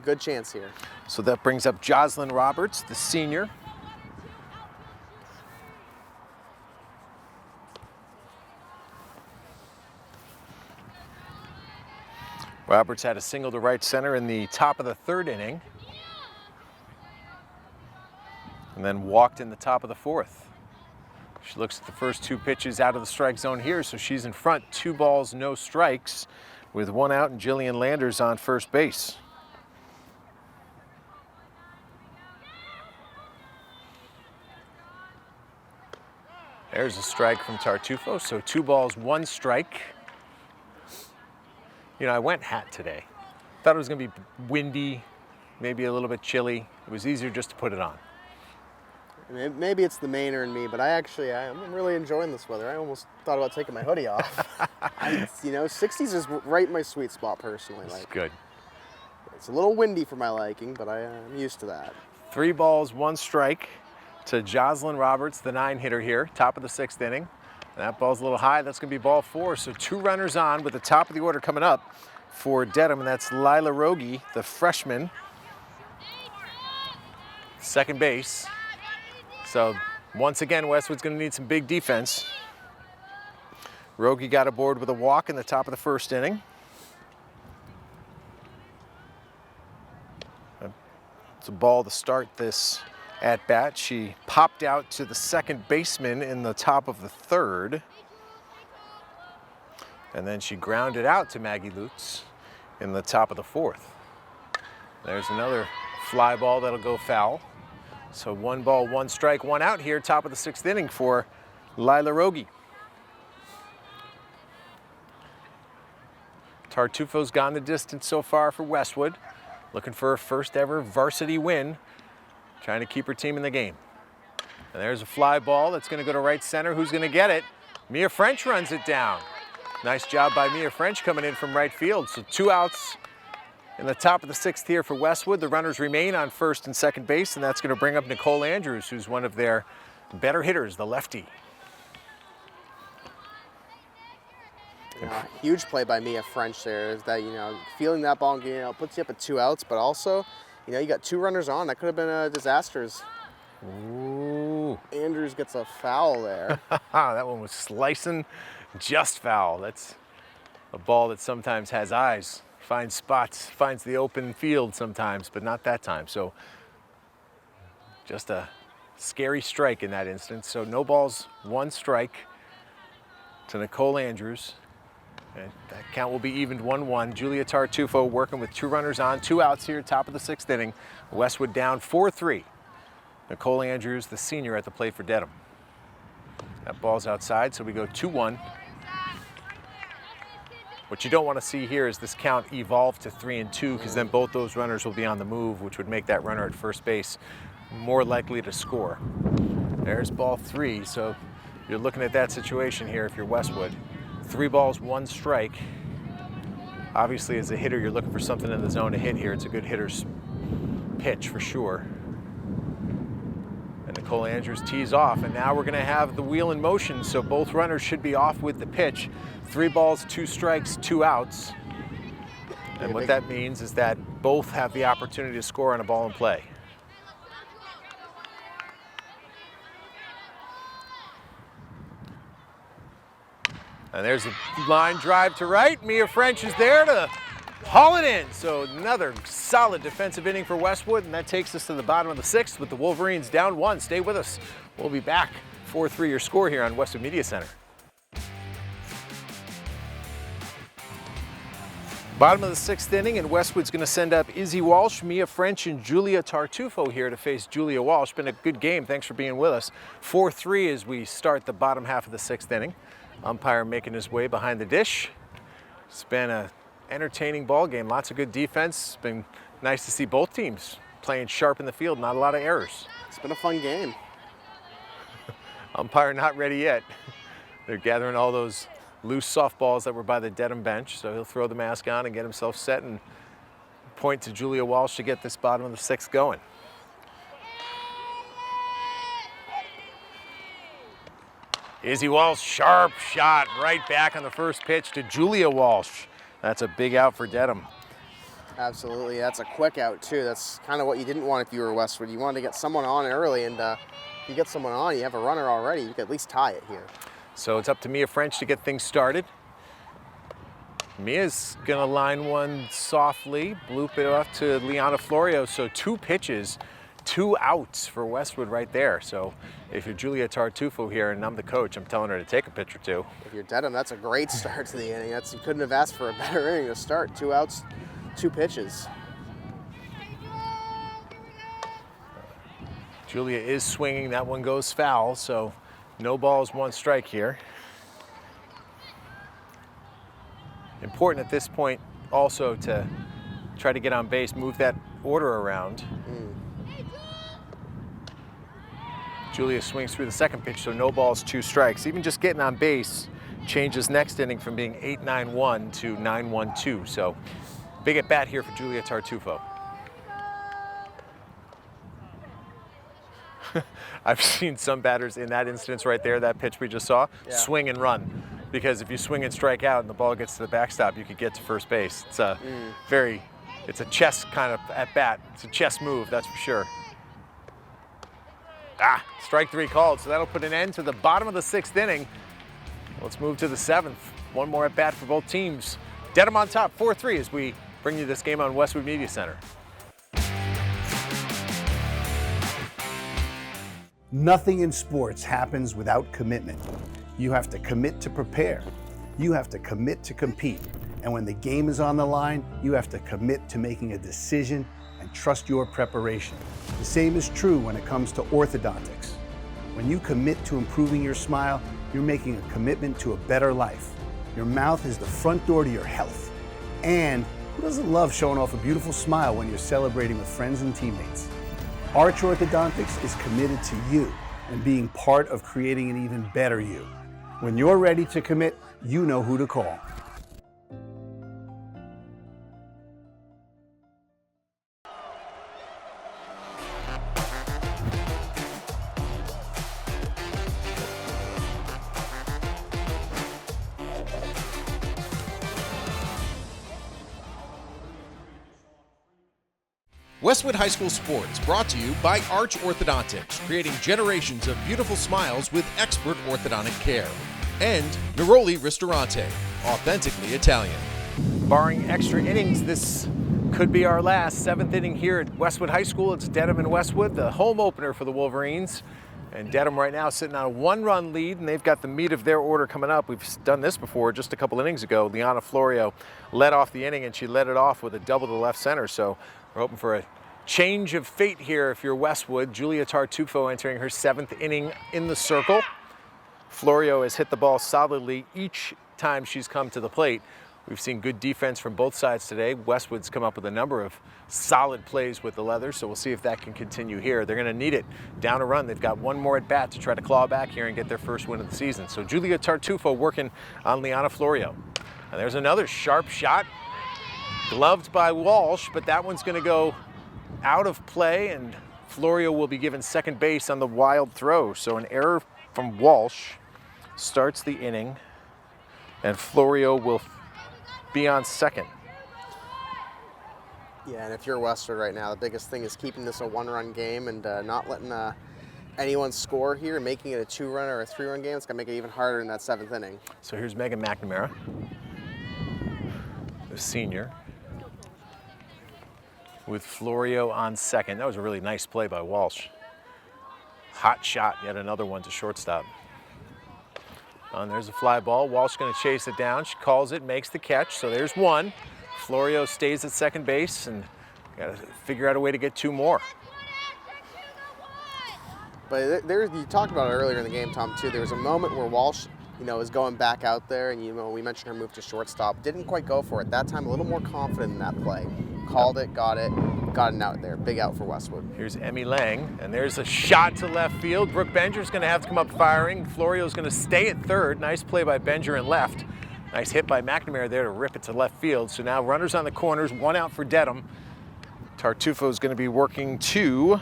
good chance here. So that brings up Jocelyn Roberts, the senior. Roberts had a single to right center in the top of the 3rd inning, and then walked in the top of the 4th. She looks at the first 2 pitches out of the strike zone here, so she's in front, 2 balls, no strikes, with 1 out and Jillian Landers on first base. There's a strike from Tartufo, so 2 balls, 1 strike. I went hat today. Thought it was going to be windy, maybe a little bit chilly. It was easier just to put it on. Maybe it's the Mainer in me, but I'm really enjoying this weather. I almost thought about taking my hoodie off. 60s is right in my sweet spot personally. That's good. It's a little windy for my liking, but I'm used to that. 3 balls, 1 strike to Jocelyn Roberts, the 9 hitter here, top of the 6th inning. That ball's a little high. That's going to be ball 4. So 2 runners on with the top of the order coming up for Dedham, and that's Lila Rogi, the freshman. Second base. So once again, Westwood's going to need some big defense. Rogi got aboard with a walk in the top of the first inning. It's a ball to start this at bat. She popped out to the second baseman in the top of the third. And then she grounded out to Maggie Lutz in the top of the fourth. There's another fly ball that'll go foul. So 1 ball, 1 strike, 1 out here, top of the 6th inning for Lila Rogi. Tartufo's gone the distance so far for Westwood, looking for her first ever varsity win, trying to keep her team in the game. And there's a fly ball that's going to go to right center. Who's going to get it? Mia French runs it down. Nice job by Mia French coming in from right field. So 2 outs in the top of the 6th here for Westwood. The runners remain on first and second base, and that's going to bring up Nicole Andrews, who's one of their better hitters, the lefty. Huge play by Mia French there. Is that, feeling that ball and getting out puts you up at 2 outs, but also, you got 2 runners on. That could have been a disastrous. Ooh. Andrews gets a foul there. That one was slicing, just foul. That's a ball that sometimes has eyes, finds spots, finds the open field sometimes, but not that time. So just a scary strike in that instance. So no balls, 1 strike to Nicole Andrews. And that count will be evened 1-1. Julia Tartufo working with 2 runners on, 2 outs here, top of the 6th inning. Westwood down 4-3. Nicole Andrews, the senior, at the plate for Dedham. That ball's outside, so we go 2-1. What you don't want to see here is this count evolve to 3-2, because then both those runners will be on the move, which would make that runner at first base more likely to score. There's ball 3, so you're looking at that situation here if you're Westwood. 3 balls, 1 strike. Obviously, as a hitter, you're looking for something in the zone to hit here. It's a good hitter's pitch for sure. And Nicole Andrews tees off, and now we're going to have the wheel in motion, so both runners should be off with the pitch. 3 balls, 2 strikes, 2 outs. And what that means is that both have the opportunity to score on a ball in play. And there's a line drive to right. Mia French is there to haul it in. So another solid defensive inning for Westwood, and that takes us to the bottom of the 6th with the Wolverines down 1. Stay with us. We'll be back. 4-3 your score here on Westwood Media Center. Bottom of the 6th inning, and Westwood's going to send up Izzy Walsh, Mia French, and Julia Tartufo here to face Julia Walsh. Been a good game. Thanks for being with us. 4-3 as we start the bottom half of the 6th inning. Umpire making his way behind the dish. It's been an entertaining ball game. Lots of good defense. It's been nice to see both teams playing sharp in the field. Not a lot of errors. It's been a fun game. Umpire not ready yet. They're gathering all those loose softballs that were by the Dedham bench. So he'll throw the mask on and get himself set and point to Julia Walsh to get this bottom of the 6th going. Izzy Walsh, sharp shot right back on the first pitch to Julia Walsh. That's a big out for Dedham. Absolutely, that's a quick out too. That's kind of what you didn't want if you were Westwood. You wanted to get someone on early, and if you get someone on, you have a runner already. You could at least tie it here. So it's up to Mia French to get things started. Mia's gonna line one softly, bloop it off to Liana Florio. So 2 pitches, 2 outs for Westwood right there. So if you're Julia Tartufo here and I'm the coach, I'm telling her to take a pitch or 2. If you're Dedham, that's a great start to the inning. You couldn't have asked for a better inning to start. 2 outs, 2 pitches. Julia is swinging. That one goes foul, so no balls, 1 strike here. Important at this point also to try to get on base, move that order around. Julia swings through the second pitch, so no balls, 2 strikes. Even just getting on base changes next inning from being 8-9-1 to 9-1-2. So big at bat here for Julia Tartufo. I've seen some batters in that instance right there, that pitch we just saw, swing and run. Because if you swing and strike out and the ball gets to the backstop, you could get to first base. It's a it's a chess kind of at bat. It's a chess move, that's for sure. Strike 3 called, so that'll put an end to the bottom of the 6th inning. Let's move to the 7th. One more at bat for both teams. Dedham on top, 4-3 as we bring you this game on Westwood Media Center. Nothing in sports happens without commitment. You have to commit to prepare. You have to commit to compete. And when the game is on the line, you have to commit to making a decision and trust your preparation. The same is true when it comes to orthodontics. When you commit to improving your smile, you're making a commitment to a better life. Your mouth is the front door to your health. And who doesn't love showing off a beautiful smile when you're celebrating with friends and teammates? Arch Orthodontics is committed to you and being part of creating an even better you. When you're ready to commit, you know who to call. Westwood High School Sports brought to you by Arch Orthodontics, creating generations of beautiful smiles with expert orthodontic care. And Neroli Ristorante, authentically Italian. Barring extra innings, this could be our last 7th inning here at Westwood High School. It's Dedham and Westwood, the home opener for the Wolverines. And Dedham right now sitting on a 1-run lead, and they've got the meat of their order coming up. We've done this before just a couple innings ago. Liana Florio led off the inning, and she led it off with a double to left center. So we're hoping for a change of fate here if you're Westwood. Julia Tartufo entering her 7th inning in the circle. Florio has hit the ball solidly each time she's come to the plate. We've seen good defense from both sides today. Westwood's come up with a number of solid plays with the Leathers, so we'll see if that can continue here. They're going to need it down a run. They've got one more at bat to try to claw back here and get their first win of the season. So Julia Tartufo working on Liana Florio. And there's another sharp shot, gloved by Walsh, but that one's going to go out of play, and Florio will be given second base on the wild throw. So an error from Walsh starts the inning, and Florio will be on second. Yeah, and if you're Westwood right now, the biggest thing is keeping this a 1-run game and not letting anyone score here, making it a 2-run or a 3-run game. It's going to make it even harder in that 7th inning. So here's Megan McNamara, the senior, with Florio on second. That was a really nice play by Walsh. Hot shot, yet another one to shortstop. And there's a fly ball. Walsh going to chase it down. She calls it, makes the catch. So there's one. Florio stays at second base, and got to figure out a way to get 2 more. But you talked about it earlier in the game, Tom, too. There was a moment where Walsh, is going back out there, and we mentioned her move to shortstop. Didn't quite go for it. That time, a little more confident in that play. Called it, got an out there. Big out for Westwood. Here's Emmy Lang, and there's a shot to left field. Brooke Benger's going to have to come up firing. Florio's going to stay at third. Nice play by Benger in left. Nice hit by McNamara there to rip it to left field. So now runners on the corners, 1 out for Dedham. Tartufo's going to be working to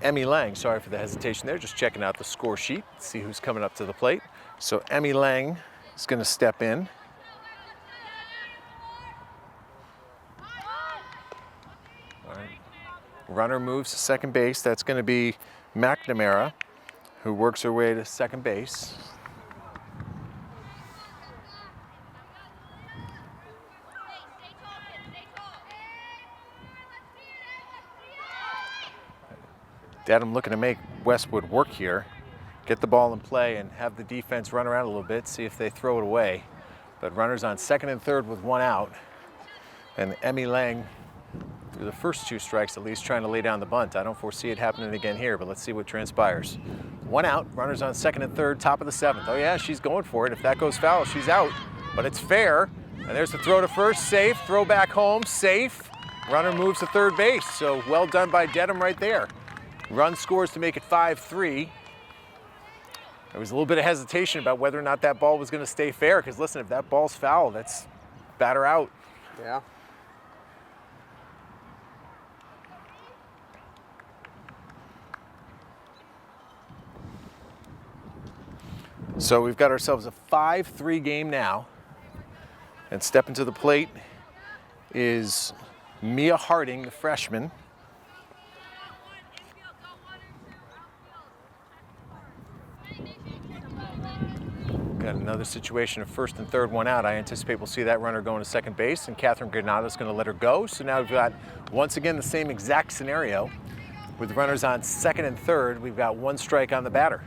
Emmy Lang. Sorry for the hesitation there, just checking out the score sheet, see who's coming up to the plate. So Emmy Lang is going to step in. All right. Runner moves to second base. That's going to be McNamara, who works her way to second base. Dedham looking to make Westwood work here, get the ball in play and have the defense run around a little bit, see if they throw it away. But runners on second and third with 1 out. And Emmy Lang, through the first 2 strikes at least, trying to lay down the bunt. I don't foresee it happening again here, but let's see what transpires. 1 out, runners on second and third, top of the 7th. Oh yeah, she's going for it. If that goes foul, she's out, but it's fair. And there's the throw to first, safe, throw back home, safe. Runner moves to third base, so well done by Dedham right there. Run scores to make it 5-3. There was a little bit of hesitation about whether or not that ball was going to stay fair, because listen, if that ball's foul, that's batter out. Yeah. So we've got ourselves a 5-3 game now. And stepping to the plate is Mia Harding, the freshman. Got another situation of first and third, one out. I anticipate we'll see that runner going to second base, and Catherine Granada's going to let her go. So now we've got, once again, the same exact scenario. With runners on second and third, we've got one strike on the batter.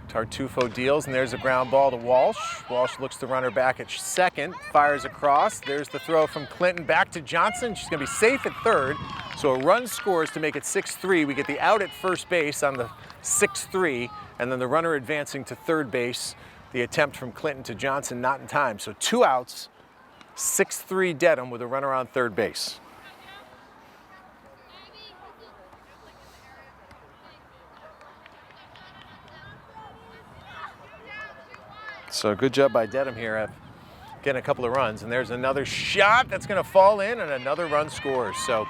Tartufo deals, and there's a ground ball to Walsh. Walsh looks the runner back at second, fires across. There's the throw from Clinton back to Johnson. She's going to be safe at third. So a run scores to make it 6-3. We get the out at first base on the 6-3, and then the runner advancing to third base. The attempt from Clinton to Johnson not in time. So 2 outs, 6-3 Dedham with a runner on third base. So good job by Dedham here at getting a couple of runs. And there's another shot that's going to fall in, and another run scores. So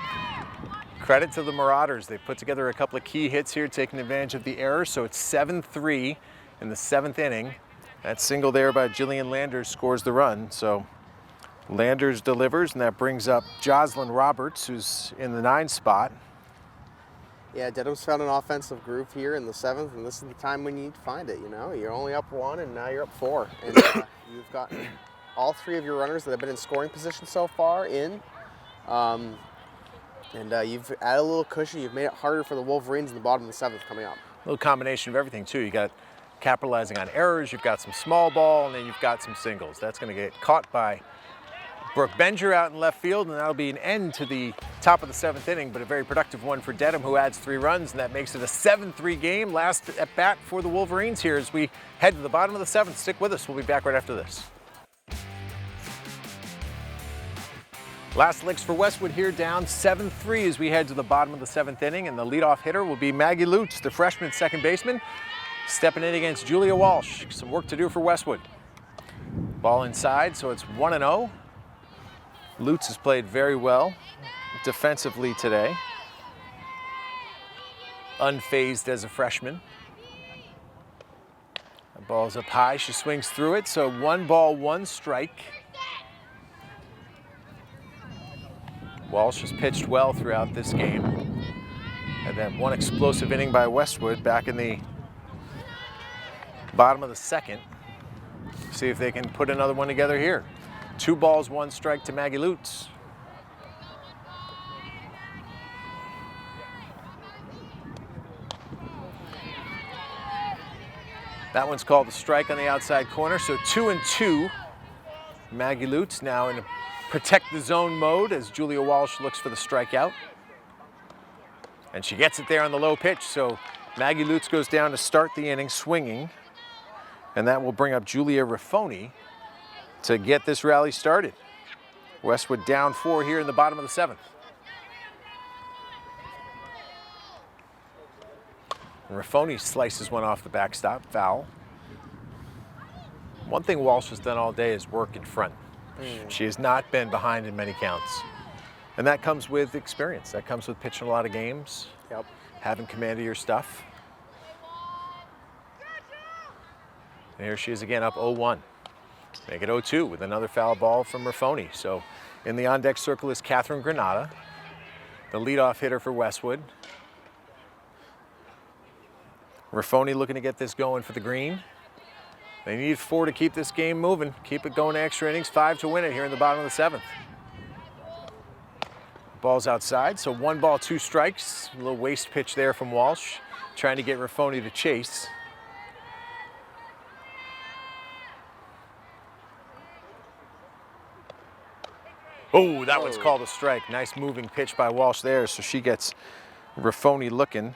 credit to the Marauders. They put together a couple of key hits here, taking advantage of the errors. So it's 7-3 in the 7th inning. That single there by Jillian Landers scores the run. So Landers delivers, and that brings up Jocelyn Roberts, who's in the 9 spot. Yeah, Dedham's found an offensive groove here in the 7th, and this is the time when you need to find it, you know? You're only up 1, and now you're up 4. And you've gotten all 3 of your runners that have been in scoring position so far in. You've added a little cushion. You've made it harder for the Wolverines in the bottom of the 7th coming up. A little combination of everything, too. You got capitalizing on errors, you've got some small ball, and then you've got some singles. That's going to get caught by Brooke Benger out in left field, and that'll be an end to the top of the 7th inning, but a very productive one for Dedham, who adds 3 runs, and that makes it a 7-3 game. Last at bat for the Wolverines here as we head to the bottom of the 7th. Stick with us. We'll be back right after this. Last licks for Westwood here, down 7-3 as we head to the bottom of the 7th inning, and the leadoff hitter will be Maggie Lutz, the freshman second baseman, stepping in against Julia Walsh. Some work to do for Westwood. Ball inside, so it's 1-0. Lutz has played very well defensively today. Unfazed as a freshman. The ball's up high, she swings through it, so 1 ball, 1 strike. Walsh has pitched well throughout this game. And then one explosive inning by Westwood back in the bottom of the 2nd. See if they can put another one together here. 2 balls, 1 strike to Maggie Lutz. That one's called a strike on the outside corner, so 2-2. Maggie Lutz now in a protect the zone mode as Julia Walsh looks for the strikeout. And she gets it there on the low pitch, so Maggie Lutz goes down to start the inning swinging. And that will bring up Julia Raffoni to get this rally started. Westwood down 4 here in the bottom of the 7th. And Raffoni slices one off the backstop, foul. One thing Walsh has done all day is work in front. She has not been behind in many counts. And that comes with experience. That comes with pitching a lot of games, having command of your stuff. And here she is again up 0-1. Make it 0-2 with another foul ball from Raffoni. So in the on-deck circle is Catherine Granada, the leadoff hitter for Westwood. Raffoni looking to get this going for the green. They need 4 to keep this game moving, keep it going to extra innings, 5 to win it here in the bottom of the 7th. Ball's outside, so 1 ball, 2 strikes. A little waste pitch there from Walsh, trying to get Raffoni to chase. Oh, that one's called a strike. Nice moving pitch by Walsh there, so she gets Raffoni looking.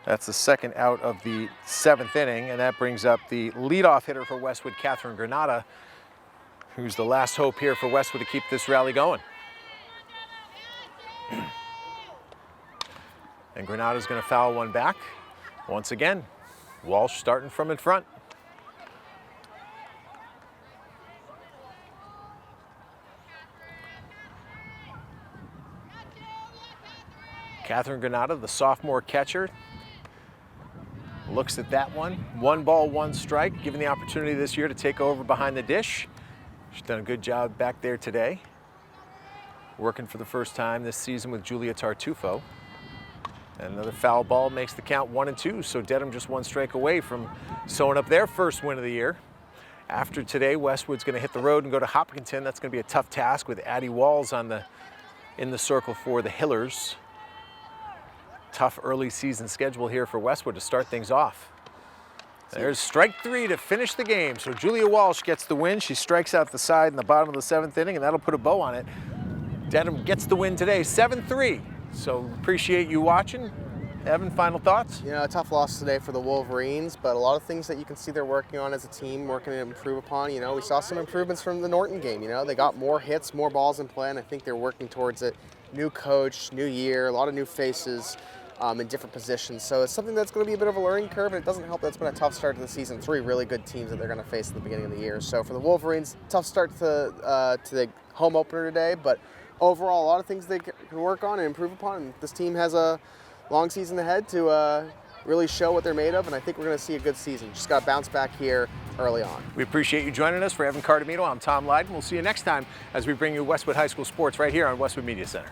That's the 2nd out of the 7th inning, and that brings up the leadoff hitter for Westwood, Catherine Granada, who's the last hope here for Westwood to keep this rally going. And Granada's going to foul one back. Once again, Walsh starting from in front. Catherine Granada, the sophomore catcher, Looks at that one. 1 ball, 1 strike, given the opportunity this year to take over behind the dish. She's done a good job back there today. Working for the first time this season with Julia Tartufo. And another foul ball makes the count 1-2, so Dedham just 1 strike away from sewing up their first win of the year. After today, Westwood's going to hit the road and go to Hopkinton. That's going to be a tough task with Addie Walls in the circle for the Hillers. Tough early season schedule here for Westwood to start things off. There's strike 3 to finish the game. So Julia Walsh gets the win. She strikes out the side in the bottom of the 7th inning, and that'll put a bow on it. Dedham gets the win today, 7-3. So appreciate you watching. Evan, final thoughts? You know, a tough loss today for the Wolverines, but a lot of things that you can see they're working on as a team, working to improve upon. You know, we saw some improvements from the Norton game. You know, they got more hits, more balls in play, and I think they're working towards it. New coach, new year, a lot of new faces. In different positions. So it's something that's going to be a bit of a learning curve, and it doesn't help that it's been a tough start to the season. 3 really good teams that they're going to face at the beginning of the year. So for the Wolverines, tough start to the home opener today, but overall, a lot of things they can work on and improve upon. And this team has a long season ahead to really show what they're made of, and I think we're going to see a good season. Just got to bounce back here early on. We appreciate you joining us. For Evan Cardamito, I'm Tom Lydon. We'll see you next time as we bring you Westwood High School sports right here on Westwood Media Center.